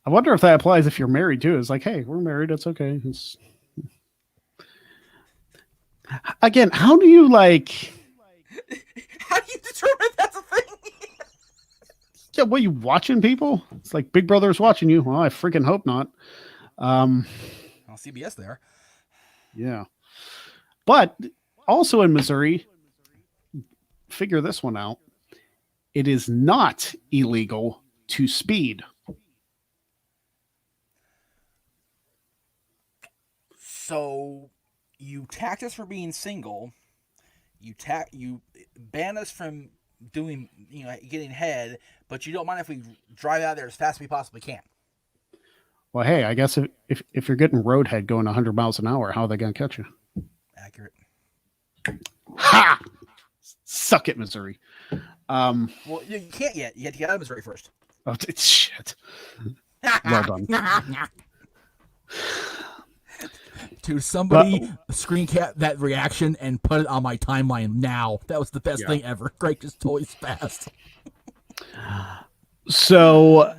I wonder if that applies if you're married too. It's like, hey, we're married. It's okay. Again, how do you like? How do you determine that's a thing? Yeah, what, you watching people? It's like Big Brother's watching you. Well, I freaking hope not. Well, CBS there. Yeah. But also in Missouri, figure this one out. It is not illegal to speed. So you tax us for being single. You ban us from doing, getting head, but you don't mind if we drive out there as fast as we possibly can. Well, hey, I guess if you're getting roadhead going 100 miles an hour, how are they going to catch you? Accurate. Ha! Suck it, Missouri. Well, you can't yet. You have to get out of Missouri first. Oh, shit. Well done. Dude, somebody screen cap that reaction and put it on my timeline now. That was the best thing ever. Greg just totally spazzed. So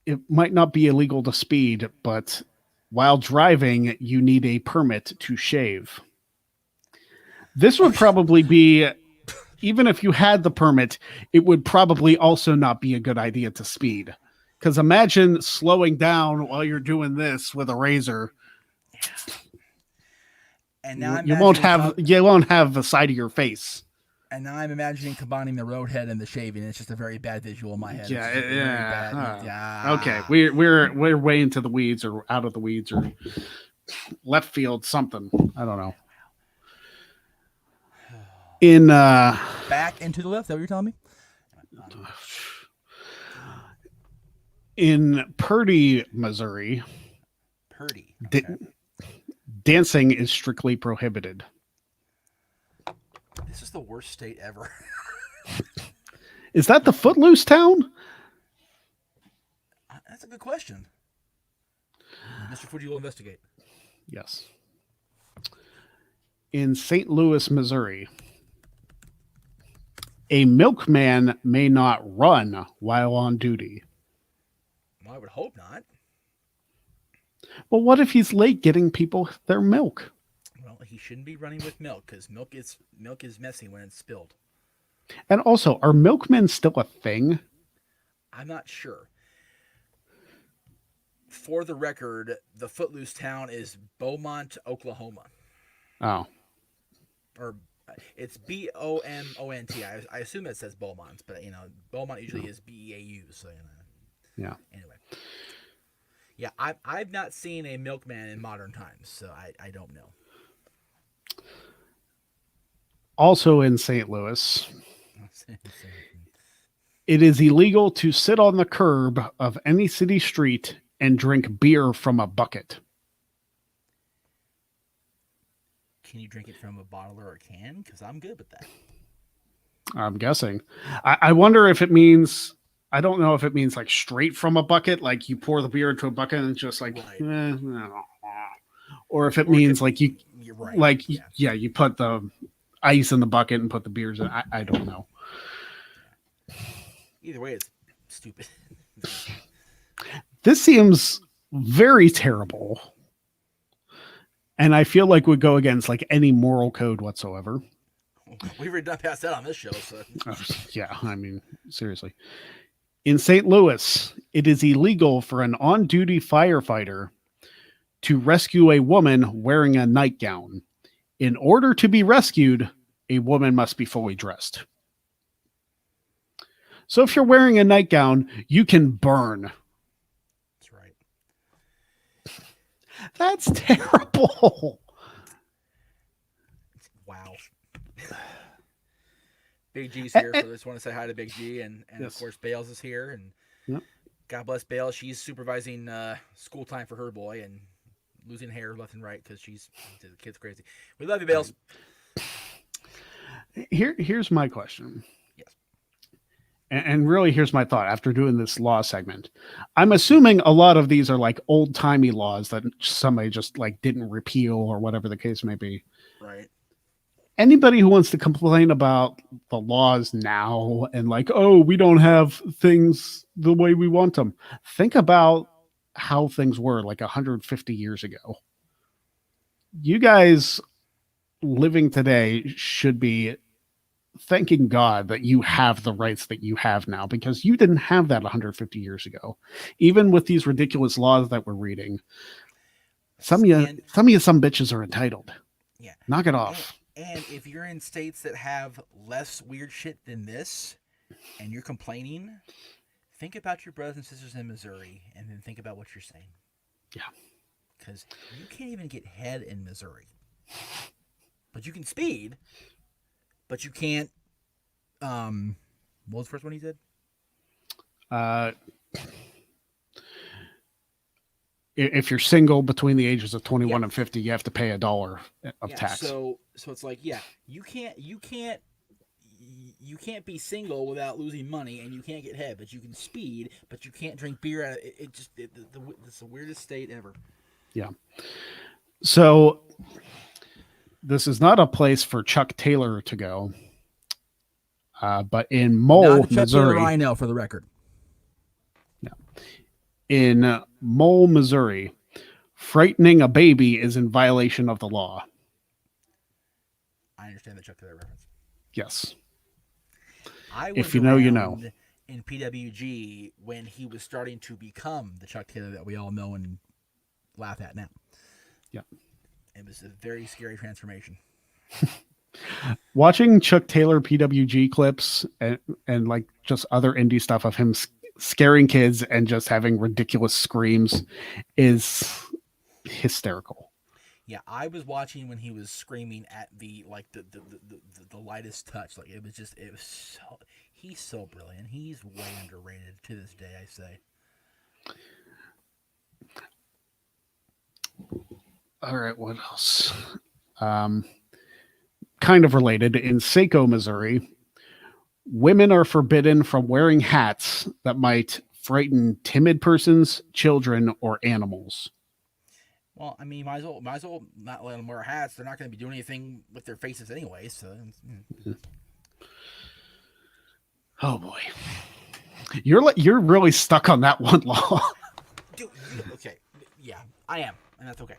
it might not be illegal to speed, but while driving, you need a permit to shave. This would probably be, even if you had the permit, it would probably also not be a good idea to speed. Because imagine slowing down while you're doing this with a razor. And now you won't have the side of your face. And now I'm imagining combining the roadhead and the shaving. It's just a very bad visual in my head. Yeah. Okay, we're way into the weeds or out of the weeds or left field something. I don't know. In back into the left. Is that what you're telling me? In Purdy, Missouri, okay. Dancing is strictly prohibited. This is the worst state ever. Is that the Footloose town? That's a good question. Mr. Fuji will investigate. Yes. In St. Louis, Missouri, a milkman may not run while on duty. Well, I would hope not. Well, what if he's late getting people their milk? Well, he shouldn't be running with milk because milk is messy when it's spilled. And also, are milkmen still a thing? I'm not sure. For the record, the Footloose town is Beaumont, Oklahoma. Oh. Or it's Beaumont. I assume it says Beaumont, but Beaumont usually is Beau. So Yeah. Anyway. Yeah, I've not seen a milkman in modern times, so I don't know. Also in St. Louis, it is illegal to sit on the curb of any city street and drink beer from a bucket. Can you drink it from a bottle or a can? Because I'm good with that. I'm guessing. I wonder if it means... I don't know if it means like straight from a bucket, like you pour the beer into a bucket and it's just like, right. Or if it means like you, right. Like, yeah, you put the ice in the bucket and put the beers in. I don't know. Either way, it's stupid. This seems very terrible. And I feel like would go against like any moral code whatsoever. We've already done past that on this show. So. Yeah, I mean, seriously. In St. Louis, it is illegal for an on-duty firefighter to rescue a woman wearing a nightgown. In order to be rescued, a woman must be fully dressed. So if you're wearing a nightgown, you can burn. That's right. That's terrible. Wow. Big G's here, so I just want to say hi to Big G, and yes. Of course Bales is here, and yep. God bless Bales. She's supervising school time for her boy and losing hair left and right because the kid's crazy. We love you, Bales. Here's my question. Yes. And really, here's my thought after doing this law segment. I'm assuming a lot of these are like old-timey laws that somebody just like didn't repeal or whatever the case may be. Right. Anybody who wants to complain about the laws now and like, oh, we don't have things the way we want them. Think about how things were like 150 years ago. You guys living today should be thanking God that you have the rights that you have now, because you didn't have that 150 years ago. Even with these ridiculous laws that we're reading, some of you bitches are entitled. Yeah. Knock it off. And if you're in states that have less weird shit than this and you're complaining, think about your brothers and sisters in Missouri and then think about what you're saying. Yeah. Because you can't even get head in Missouri. But you can speed, but you can't. What was the first one he said? If you're single between the ages of 21 and 50, you have to pay $1 of tax. So it's like, you can't be single without losing money, and you can't get head, but you can speed, but you can't drink beer. It's the weirdest state ever. Yeah. So this is not a place for Chuck Taylor to go, but in Mole, Missouri. I know, for the record. In Mole, Missouri, frightening a baby is in violation of the law. I understand the Chuck Taylor reference. Yes. If you know, you know. In PWG, when he was starting to become the Chuck Taylor that we all know and laugh at now. Yeah. It was a very scary transformation. Watching Chuck Taylor PWG clips and like just other indie stuff of him scaring kids and just having ridiculous screams is hysterical. Yeah, I was watching when he was screaming at the lightest touch. Like it was so, he's so brilliant. He's way underrated to this day, I say. All right, what else? Kind of related, in Saco, Missouri, women are forbidden from wearing hats that might frighten timid persons, children, or animals. Well, I mean, might as well not let them wear hats. They're not going to be doing anything with their faces anyway. So, oh boy, you're really stuck on that one law. Dude, okay, yeah, I am, and that's okay.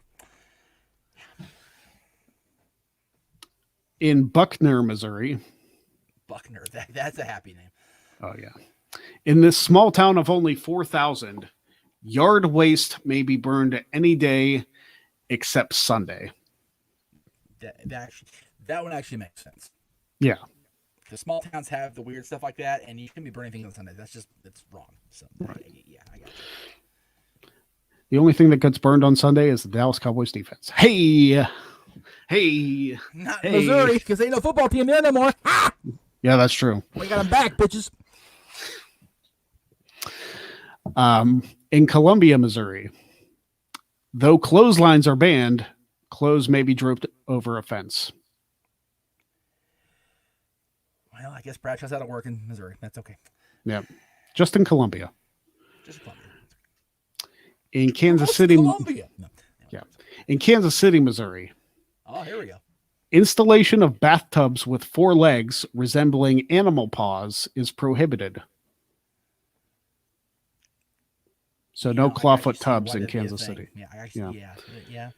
In Buckner, Missouri. Buckner, that's a happy name. Oh yeah. In this small town of only 4,000, yard waste may be burned any day except Sunday. That one actually makes sense. Yeah. The small towns have the weird stuff like that, and you shouldn't be burning things on Sunday. It's wrong. So right. Yeah, I got you. The only thing that gets burned on Sunday is the Dallas Cowboys defense. Hey. Not Missouri, because ain't no football team there no more. Ah! Yeah, that's true. We got them back, bitches. In Columbia, Missouri, though clotheslines are banned, clothes may be draped over a fence. Well, I guess Bradshaw's out of work in Missouri. That's okay. Yeah, just in Columbia. Just Columbia. In Kansas City, Columbia. No. Yeah, in Kansas City, Missouri. Oh, here we go. Installation of bathtubs with 4 legs resembling animal paws is prohibited. So You no know, I can actually clawfoot see tubs why in that'd be a Kansas thing. City. Yeah, I actually, yeah.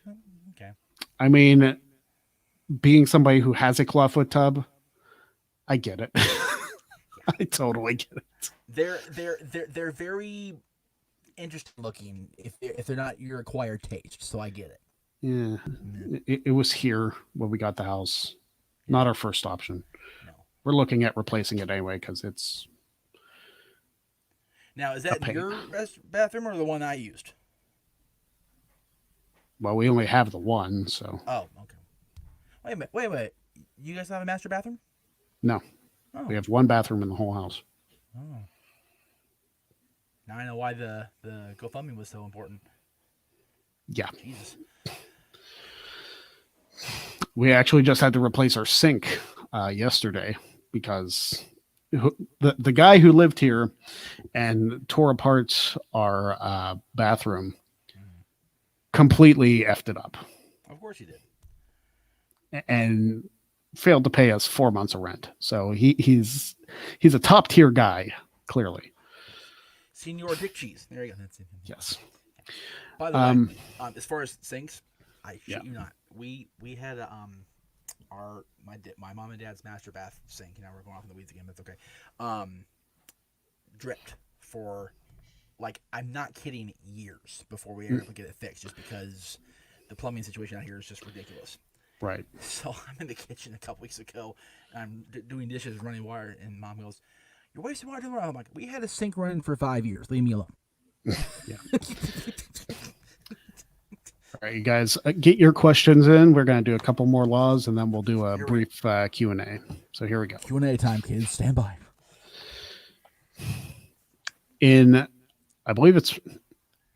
Okay. I mean, being somebody who has a clawfoot tub, I get it. I totally get it. They're very interesting looking if they're not your acquired taste. So I get it. Yeah, it was here when we got the house. Yeah. Not our first option. No. We're looking at replacing it anyway because it's Now, is a that pain. your bathroom or the one I used? Well, we only have the one, so Oh, okay. Wait a minute. Wait. You guys have a master bathroom? no. Oh. We have one bathroom in the whole house. Oh. Now I know why the GoFundMe was so important. Yeah. Jesus. We actually just had to replace our sink yesterday because the guy who lived here and tore apart our bathroom completely effed it up Of course you did. and failed to pay us 4 months of rent. So he's a top tier guy, clearly. Senior Dick Cheese. There you go. That's it. Yes. By the way, as far as sinks, I shit Yeah. you not. We had my mom and dad's master bath sink. Now we're going off in the weeds again. That's okay. Dripped for like, I'm not kidding, years before we were able to get it fixed, just because the plumbing situation out here is just ridiculous. Right. So I'm in the kitchen a couple weeks ago, and I'm doing dishes, running water, and Mom goes, "You're wasting water." I'm like, "We had a sink running for 5 years. Leave me alone." Yeah. All right, you guys, get your questions in. We're going to do a couple more laws, and then we'll do a brief Q&A. So here we go. Q&A time, kids. Stand by. In, I believe it's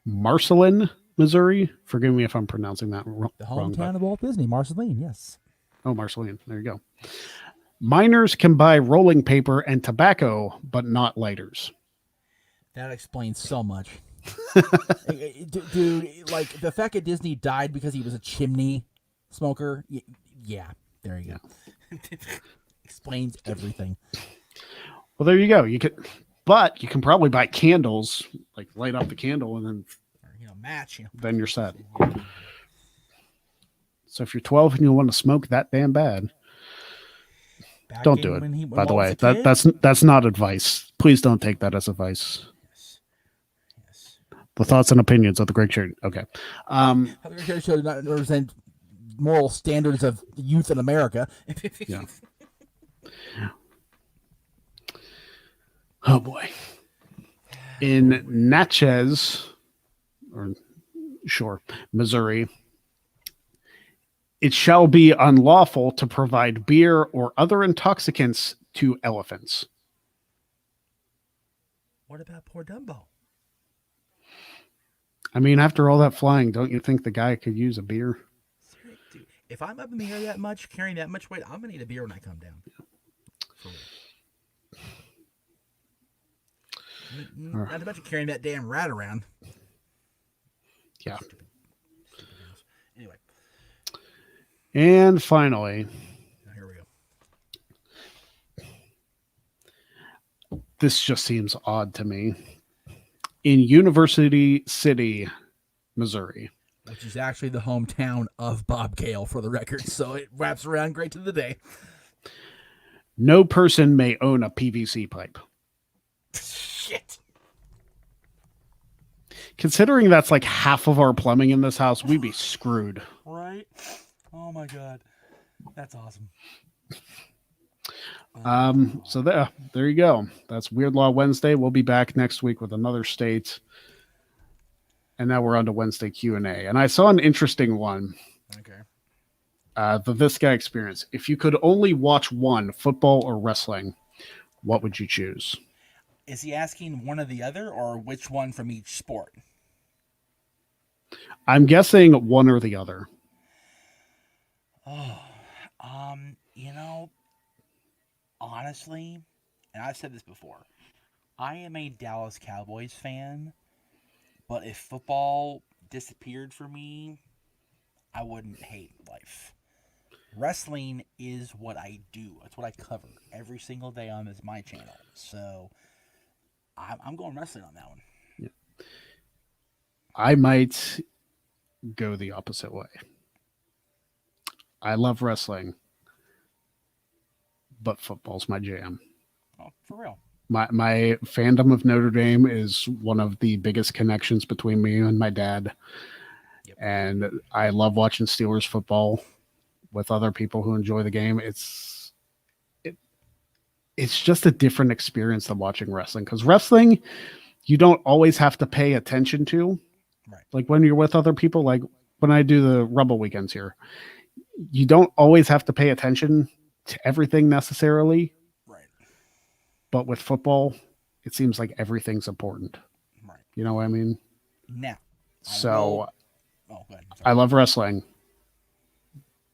Marceline, Missouri. Forgive me if I'm pronouncing that wrong. The hometown of Walt Disney, Marceline, yes. Oh, Marceline. There you go. Minors can buy rolling paper and tobacco, but not lighters. That explains so much. Dude, like, the fact that Disney died because he was a chimney smoker, yeah, there you go. Explains everything. Well, there you go. But you can probably buy candles, like light up the candle and then match. Then you're set. So if you're 12 and you want to smoke that damn bad, don't do it. By the way, that's not advice. Please don't take that as advice. Yes. The thoughts and opinions of the Greg Show. Okay. The Greg Show should not represent moral standards of youth in America. Yeah. Oh boy. In Natchez, Missouri, it shall be unlawful to provide beer or other intoxicants to elephants. What about poor Dumbo? I mean, after all that flying, don't you think the guy could use a beer? Dude, if I'm up in the air that much, carrying that much weight, I'm going to need a beer when I come down. Not to mention carrying that damn rat around. Yeah. Anyway. And finally, here we go. This just seems odd to me. In University City, Missouri, which is actually the hometown of Bob Gale, for the record, so it wraps around great to the day. No person may own a PVC pipe. Shit. Considering that's like half of our plumbing in this house, we'd be screwed. Right? Oh my God. That's awesome. So there you go. That's Weird Law Wednesday. We'll be back next week with another state. And now we're on to Wednesday Q&A. And I saw an interesting one. Okay. This guy experience. If you could only watch one, football or wrestling, what would you choose? Is he asking one or the other, or which one from each sport? I'm guessing one or the other. Oh, honestly, and I've said this before, I am a Dallas Cowboys fan, but if football disappeared for me, I wouldn't hate life. Wrestling is what I do. It's what I cover every single day on my channel. So I'm going wrestling on that one. Yeah. I might go the opposite way. I love wrestling, but football's my jam. Oh, for real. My fandom of Notre Dame is one of the biggest connections between me and my dad. Yep. And I love watching Steelers football with other people who enjoy the game. It's just a different experience than watching wrestling, because wrestling you don't always have to pay attention to. Right. Like when you're with other people, like when I do the Rumble weekends here, you don't always have to pay attention to everything necessarily. Right. But with football, it seems like everything's important. Right. You know what I mean? Now, so go ahead. I love wrestling,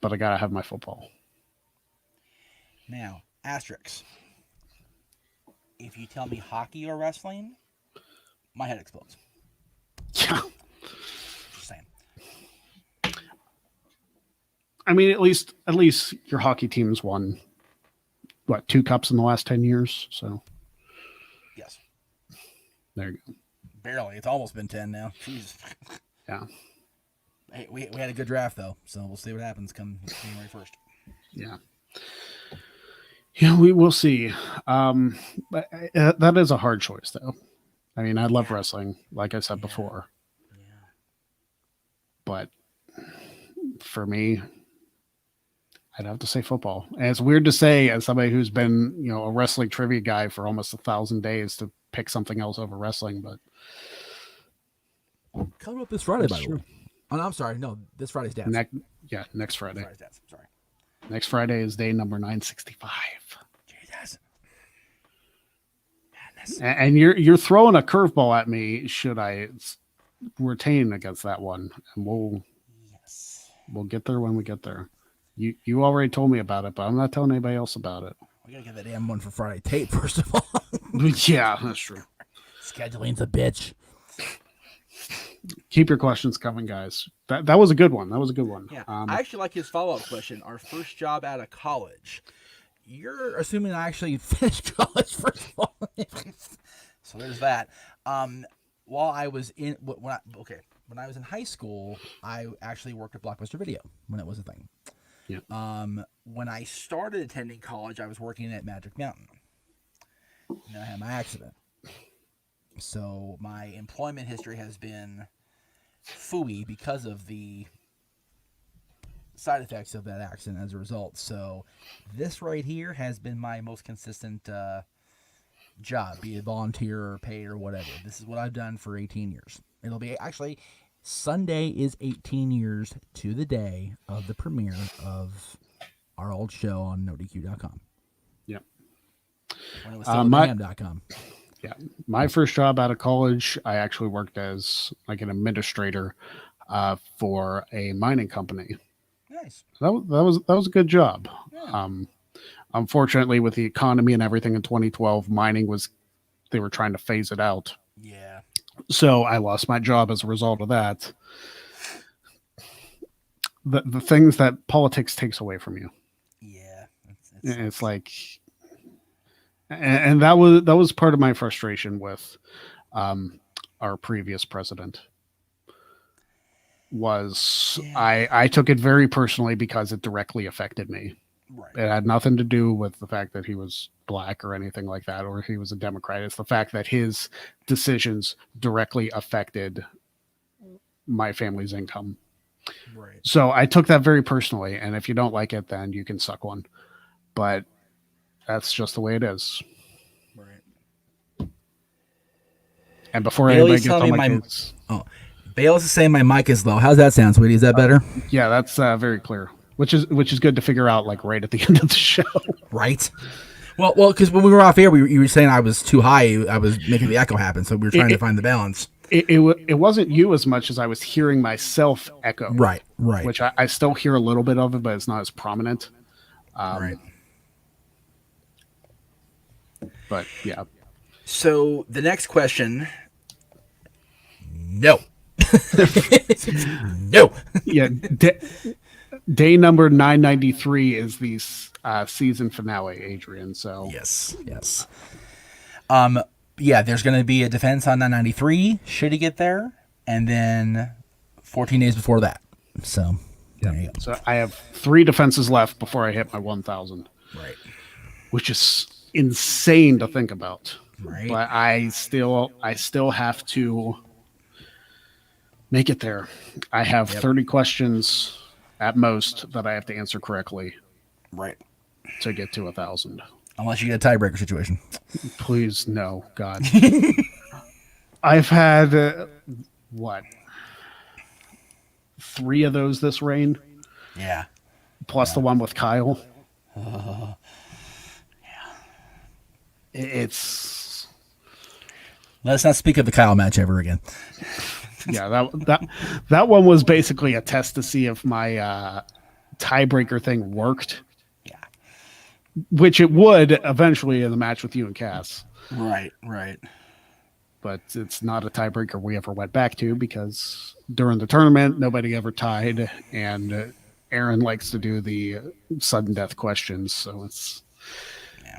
but I gotta have my football. Now, asterisks. If you tell me hockey or wrestling, my head explodes. Yeah. Just saying. I mean, at least your hockey team's won, what, 2 cups in the last 10 years? So yes, there you go. Barely. It's almost been 10 now. Jesus. Yeah. Hey, we had a good draft though, so we'll see what happens come January 1st. Yeah. Yeah, we will see. But that is a hard choice, though. I mean, I love wrestling, like I said before. Yeah. But for me, I'd have to say football. And it's weird to say, as somebody who's been, a wrestling trivia guy for almost 1,000 days, to pick something else over wrestling. But coming up this Friday, by the way. Oh, no, I'm sorry. No, this Friday's Dance. Next Friday. Friday's Dance. Sorry. Next Friday is day number 965. Jesus. Madness. And you're throwing a curveball at me. Should I retain against that one? And we'll get there when we get there. You already told me about it, but I'm not telling anybody else about it. We gotta get that damn one for Friday tape first of all. Yeah, that's true. Scheduling's a bitch. Keep your questions coming, guys. That was a good one. Yeah, I actually like his follow-up question. Our first job out of college. You're assuming I actually finished college first of all. So there's that. While I was when I was in high school, I actually worked at Blockbuster Video when it was a thing. Yeah. When I started attending college, I was working at Magic Mountain. And then I had my accident. So my employment history has been phooey because of the side effects of that accident as a result. So this right here has been my most consistent job, be it volunteer or paid or whatever. This is what I've done for 18 years. It'll be actually Sunday is 18 years to the day of the premiere of our old show on NoDQ.com. Yep. When it was still Mayhem.com. Yeah. My first job out of college, I actually worked as like an administrator for a mining company. Nice. That was a good job. Yeah. Unfortunately, with the economy and everything in 2012, they were trying to phase it out. Yeah. So I lost my job as a result of that. The things that politics takes away from you. Yeah. It's like, and that was part of my frustration with our previous president. I took it very personally because it directly affected me. Right. It had nothing to do with the fact that he was black or anything like that, or he was a Democrat. It's the fact that his decisions directly affected my family's income. Right. So I took that very personally. And if you don't like it, then you can suck one. But that's just the way it is. Right. And before anybody gets on my case, Bayless is saying my mic is low. How's that sound, sweetie? Is that better? Yeah, that's very clear. Which is good to figure out, like right at the end of the show. Right. Well, because when we were off air, you were saying I was too high. I was making the echo happen, so we were trying to find the balance. It wasn't you as much as I was hearing myself echo. Right. Which I still hear a little bit of it, but it's not as prominent. Right. But yeah. So the next question. No. No. Yeah. Day number 993 is the season finale, Adrian. So yes. Yeah, there's going to be a defense on 993. Should he get there? and then 14 days before that. So there you go. So I have 3 defenses left before I hit my 1,000. Right. Which is insane to think about. Right. But I still have to make it there. I have 30 questions at most that I have to answer correctly. Right. To get to 1,000. Unless you get a tiebreaker situation. Please, no, God. I've had, 3 of those this reign? Yeah. Plus the one with Kyle. Yeah. It's... Let's not speak of the Kyle match ever again. Yeah, that one was basically a test to see if my tiebreaker thing worked. Yeah. Which it would eventually in the match with you and Cass. Right. But it's not a tiebreaker we ever went back to because during the tournament, nobody ever tied. And Aaron likes to do the sudden death questions. So it's... Yeah.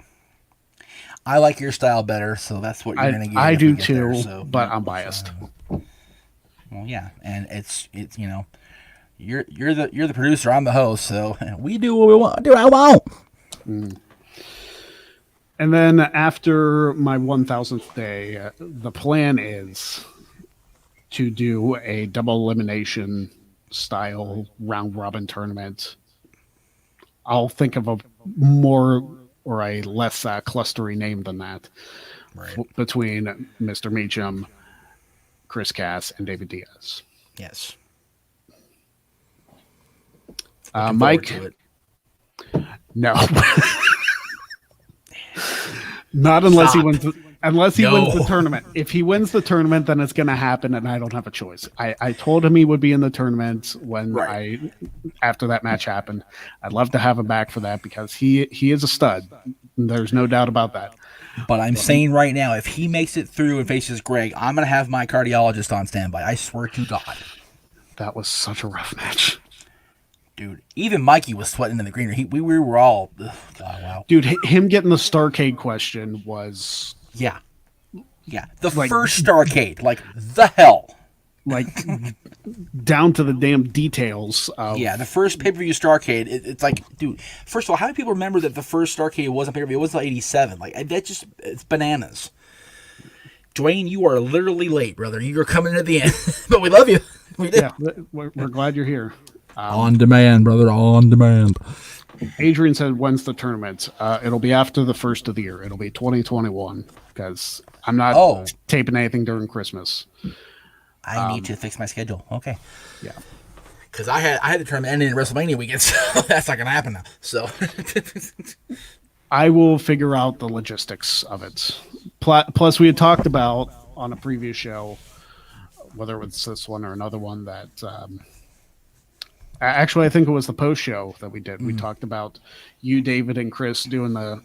I like your style better, so that's what you're going to get. I do too, there, so, but I'm biased. Well, yeah, and it's you're the producer, I'm the host, so we do what we want. Do what I want. Mm. And then after my 1,000th day, the plan is to do a double elimination style round robin tournament. I'll think of a more or a less clustery name than that. Right. Between Mr. Meacham, Chris Cass, and David Diaz. Yes. Mike? No. Not unless he wins. Wins the tournament. If he wins the tournament, then it's going to happen, and I don't have a choice. I told him he would be in the tournament when after that match happened. I'd love to have him back for that because he is a stud. There's no doubt about that. But I'm saying right now, if he makes it through and faces Greg, I'm going to have my cardiologist on standby. I swear to God. That was such a rough match. Dude, even Mikey was sweating in the green room. We were all, wow. Dude, him getting the Starcade question was... Yeah. The first Starcade, the hell. Down to the damn details. The first pay-per-view Starcade, it's dude, first of all, how many people remember that the first Starcade wasn't pay-per-view? It was 87. It's bananas. Dwayne, you are literally late, brother. You're coming at the end, but we love you. We do. Yeah, we're glad you're here. On demand, brother, on demand. Adrian said, when's the tournament? It'll be after the first of the year. It'll be 2021 because I'm not taping anything during Christmas. I need to fix my schedule. Okay. Yeah. Because I had the tournament ending in WrestleMania weekend, so that's not going to happen now. So I will figure out the logistics of it. Plus, we had talked about on a previous show, whether it was this one or another one, that actually I think it was the post show that we did. We talked about you, David, and Chris doing the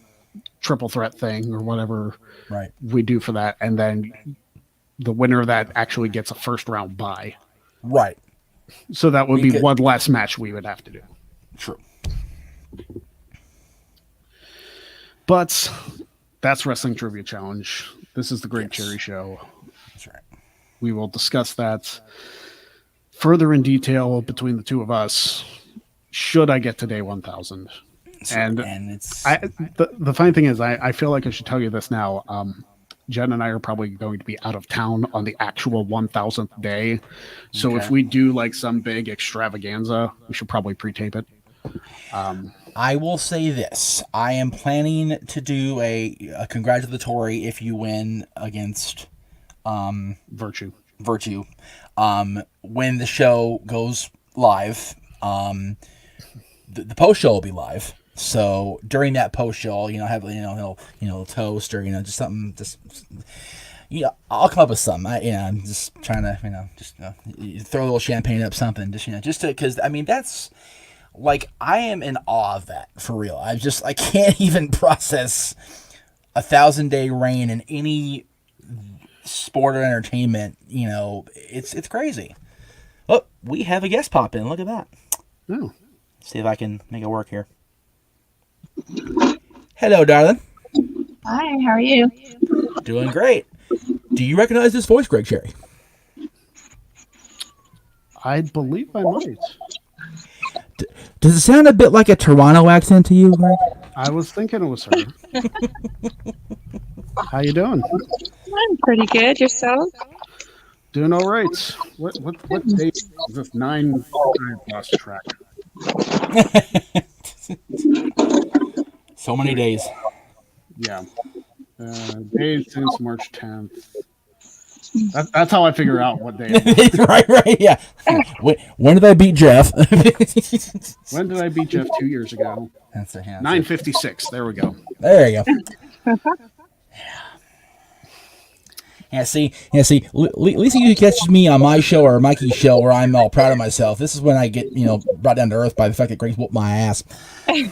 triple threat thing or whatever we do for that, and then the winner of that actually gets a first round bye. Right. So that would be one less match we would have to do. True. But that's Wrestling Trivia Challenge. This is the Great Cherry Show. That's right. We will discuss that further in detail between the two of us should I get to day 1,000. And it's the funny thing is I feel like I should tell you this now. Jen and I are probably going to be out of town on the actual 1,000th day. So if we do some big extravaganza, we should probably pre-tape it. I will say this. I am planning to do a congratulatory if you win against Virtue. When the show goes live, the post show will be live. So during that post show, have he'll toast or just something. I'll come up with something. I'm just trying to throw a little champagne up, something. Just to because that's I am in awe of that for real. I can't even process 1,000-day reign in any sport or entertainment. It's crazy. Oh, we have a guest pop in. Look at that. Oh. See if I can make it work here. Hello, darling. Hi, how are you? Doing great. Do you recognize this voice, Greg Cherry? I believe I might. Does it sound a bit like a Toronto accent to you, Greg? I was thinking it was her. How you doing? I'm pretty good. Yourself? Doing all right. What day is this? 9. I lost track. So many days. Yeah. Days since March 10th. That's how I figure out what day it is. right, yeah. When did I beat Jeff? When did I beat Jeff 2 years ago? That's a hand. 9:56. There we go. There you go. Yeah, see. Lisa usually catches me on my show or Mikey's show where I'm all proud of myself. This is when I get, brought down to earth by the fact that Greg's whooped my ass. 3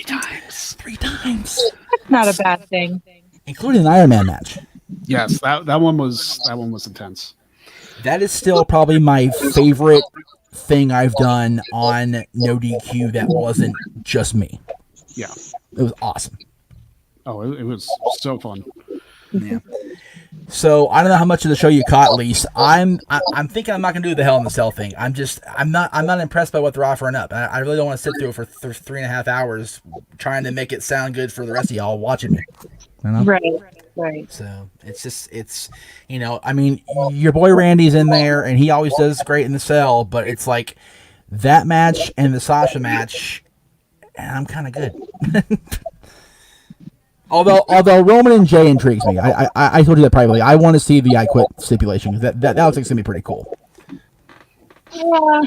times. 3 times. That's not a bad thing. Including an Iron Man match. Yes, that one was intense. That is still probably my favorite thing I've done on No DQ that wasn't just me. Yeah. It was awesome. Oh, it was so fun. Yeah. So I don't know how much of the show you caught, Lise. I'm thinking I'm not gonna do the Hell in the Cell thing. I'm not impressed by what they're offering up. I really don't want to sit through it for 3.5 hours trying to make it sound good for the rest of y'all watching me. You know? Right. So it's I mean, your boy Randy's in there and he always does great in the cell, but it's like that match and the Sasha match, and I'm kind of good. Although Roman and Jay intrigues me. I told you that privately. I want to see the I Quit stipulation because that looks like it's gonna be pretty cool. Yeah.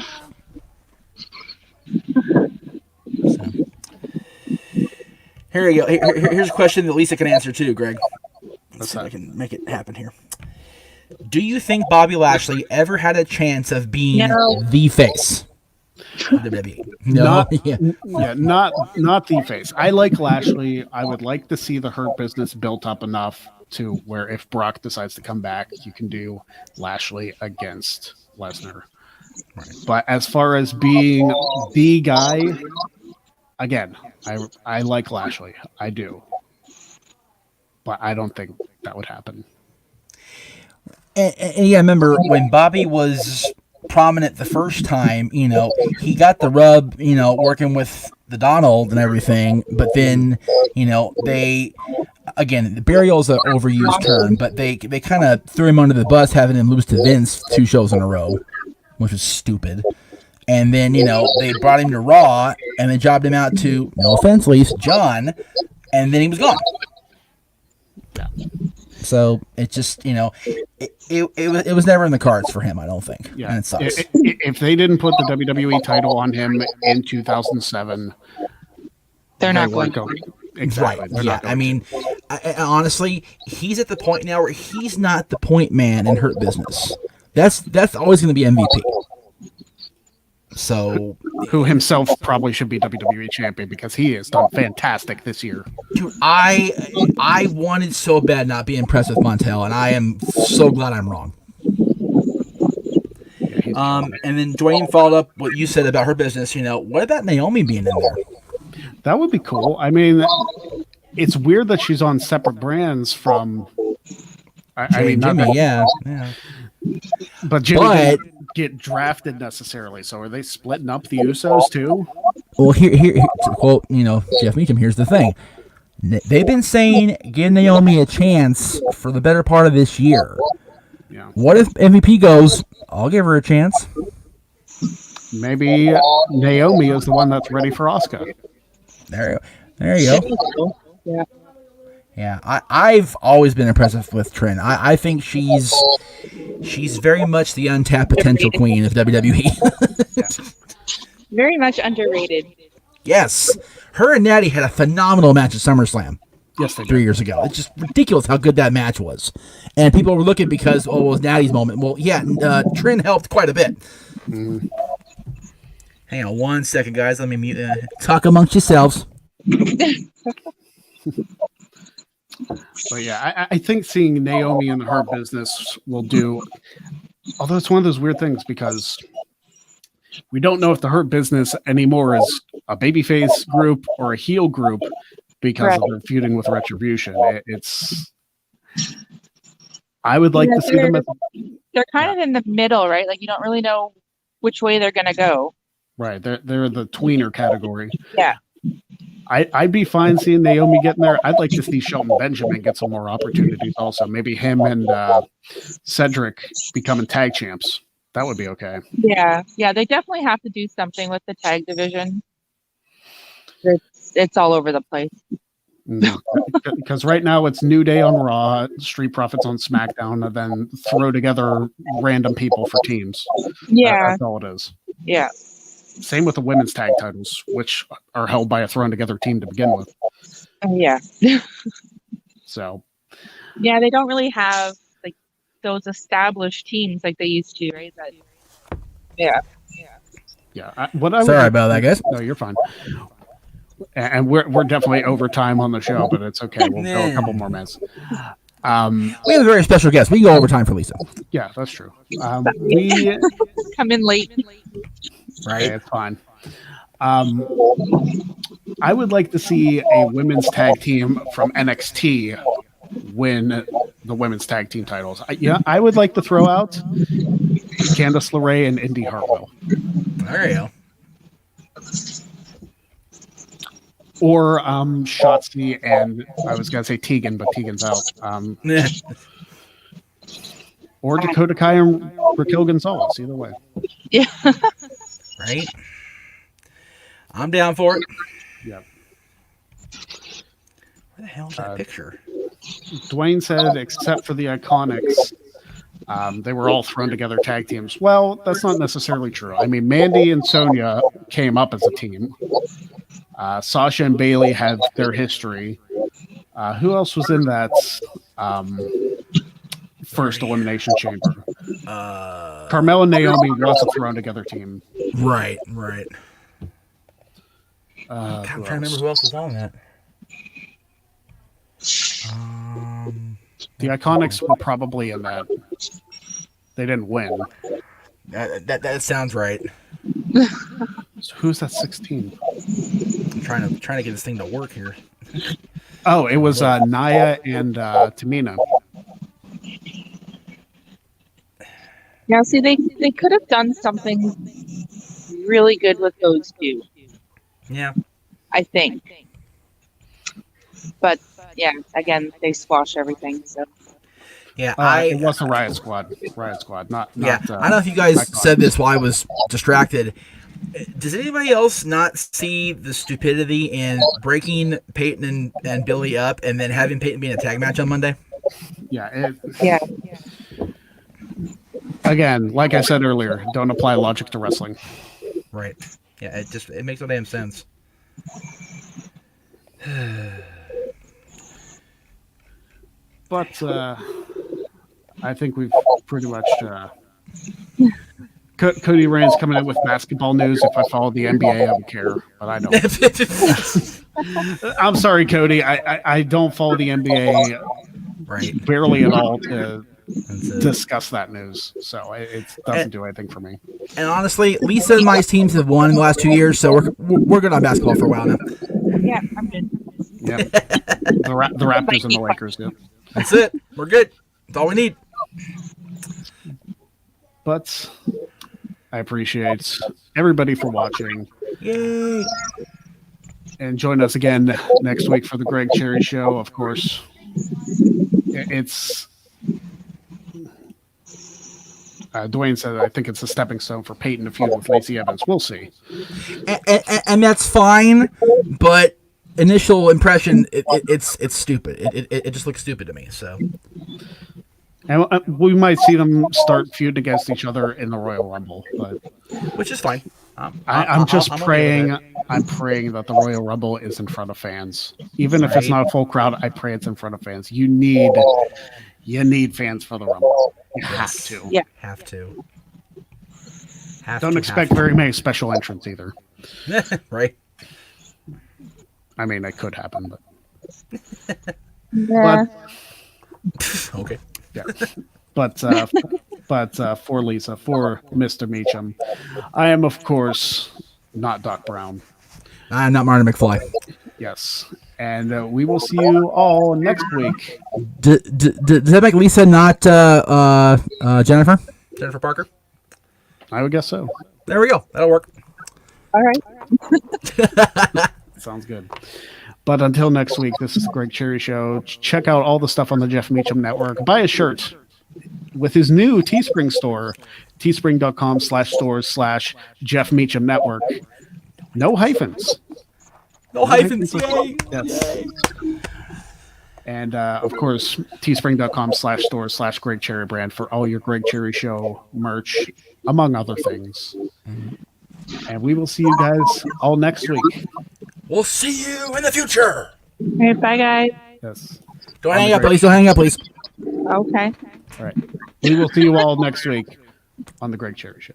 So. Here you go. Here's a question that Lisa can answer too, Greg. Let's see if I can make it happen here. Do you think Bobby Lashley ever had a chance of being the face? No. Not the face. I like Lashley. I would like to see the Hurt Business built up enough to where if Brock decides to come back, you can do Lashley against Lesnar. Right. But as far as being the guy, again, I like Lashley. I do. But I don't think that would happen. And yeah, I remember when Bobby was prominent the first time, he got the rub, working with the Donald and everything, but then, they, again, the burial's an overused term, but they kind of threw him under the bus having him lose to Vince 2 shows in a row, which was stupid. And then, they brought him to Raw and they jobbed him out to, no offense, Lise, John, and then he was gone. Yeah. So it just, it was never in the cards for him, I don't think. Yeah. And it sucks. If they didn't put the WWE title on him in 2007, they're not going to. to. Exactly. Right. Yeah. I mean, I, honestly, he's at the point now where he's not the point man in Hurt Business. That's always going to be MVP. So, who himself probably should be WWE champion because he has done fantastic this year. Dude, I wanted so bad not be impressed with Montel, and I am so glad I'm wrong. Yeah, and then Dwayne followed up what you said about Her Business. What about Naomi being in there? That would be cool. I mean, it's weird that she's on separate brands from. I mean, Jimmy, yeah. But Jimmy didn't get drafted necessarily. So are they splitting up the Usos too? Well, here to quote, Jeff Meacham. Here's the thing: they've been saying give Naomi a chance for the better part of this year. Yeah. What if MVP goes? I'll give her a chance. Maybe Naomi is the one that's ready for Asuka. There you go. Yeah. Yeah, I've always been impressed with Trin. I think she's very much the untapped potential queen of WWE. Very much underrated. Yes. Her and Natty had a phenomenal match at SummerSlam. Yes, they did. 3 years ago. It's just ridiculous how good that match was. And people were looking because, it was Natty's moment. Well, yeah, Trin helped quite a bit. Mm. Hang on 1 second, guys. Let me mute. Talk amongst yourselves. But yeah, I think seeing Naomi in Her Business will do. Although it's one of those weird things because we don't know if the Hurt Business anymore is a babyface group or a heel group because of their feuding with Retribution. I would like to see them. They're kind of in the middle, right? Like you don't really know which way they're gonna go. Right, they're the tweener category. Yeah. I'd be fine seeing Naomi getting there. I'd like to see Shelton Benjamin get some more opportunities also. Maybe him and Cedric becoming tag champs. That would be okay. Yeah. They definitely have to do something with the tag division. It's all over the place. Because right now it's New Day on Raw, Street Profits on SmackDown, and then throw together random people for teams. Yeah. That's all it is. Yeah. Same with the women's tag titles, which are held by a thrown together team to begin with. Yeah. So. Yeah, they don't really have like those established teams like they used to, right? Yeah. Sorry about that, guys. No, you're fine. And we're definitely over time on the show, but it's okay. We'll go a couple more minutes. We have a very special guest. We go over time for Lisa. Yeah, that's true. We come in late. Right. Okay, it's fine. I would like to see a women's tag team from NXT win the women's tag team titles. I would like to throw out Candice LeRae and Indy Hartwell. There you go. Or Shotzi and I was going to say Tegan, but Tegan's out. Or Dakota Kai and Raquel Gonzalez. Either way. Yeah. Right? I'm down for it. Yeah. Where the hell is that picture? Dwayne said, except for the Iconics, they were all thrown together tag teams. Well, that's not necessarily true. I mean, Mandy and Sonya came up as a team. Sasha and Bailey had their history. Who else was in that first elimination chamber? Carmella and Naomi was a thrown together team. Right. I'm trying to remember who else was on that. The Iconics were probably in that. They didn't win. That sounds right. So who's that 16? I'm trying to get this thing to work here. Oh, it was Nia and Tamina. Yeah, see, they could have done something really good with those two. Yeah. I think. But yeah, again, they squash everything. So. Yeah, it was a Riot Squad. Not I don't know if you guys said this while I was distracted. Does anybody else not see the stupidity in breaking Peyton and Billy up and then having Peyton be in a tag match on Monday? Yeah. Yeah. Again, like I said earlier, don't apply logic to wrestling. Right. Yeah, it makes no damn sense. But I think we've pretty much. Cody Ray's coming in with basketball news. If I follow the NBA, I would care, but I don't. I'm sorry, Cody. I don't follow the NBA barely at all to discuss that news. So it doesn't do anything for me. And honestly, Lisa and my teams have won in the last 2 years, so we're good on basketball for a while now. Yeah, I'm good. Yeah, the Raptors and the Lakers. Yeah. That's it. We're good. That's all we need. But I appreciate everybody for watching. Yay! And join us again next week for the Greg Cherry Show. Of course, it's Dwayne said I think it's a stepping stone for Peyton to feud with Lacey Evans. We'll see. And that's fine, but initial impression, it's stupid. It just looks stupid to me. So. And we might see them start feuding against each other in the Royal Rumble, but which is fine. I'm praying. I'm praying that the Royal Rumble is in front of fans, even if it's not a full crowd. I pray it's in front of fans. You need fans for the Rumble. You have to. Yeah, have to. Don't expect very many special entrants either. Right. I mean, it could happen, but. Yeah. Okay. Yeah. But for Lisa, for Mr. Meacham, I am, of course, not Doc Brown. I'm not Martin McFly. Yes. And we will see you all next week. Does that make Lisa not Jennifer? Jennifer Parker? I would guess so. There we go. That'll work. All right. Sounds good. But until next week, this is the Greg Cherry Show. Check out all the stuff on the Jeff Meacham Network. Buy a shirt with his new Teespring store, teespring.com/stores/Jeff Meacham Network. No hyphens. No hyphens. Yay. Yes. Yay. And of course, teespring.com/stores/Greg Cherry brand for all your Greg Cherry Show merch, among other things. And we will see you guys all next week. We'll see you in the future. All right, bye, guys. Yes. Don't hang up, please. Don't hang up, please. Okay. All right. We will see you all next week on the Greg Cherry Show.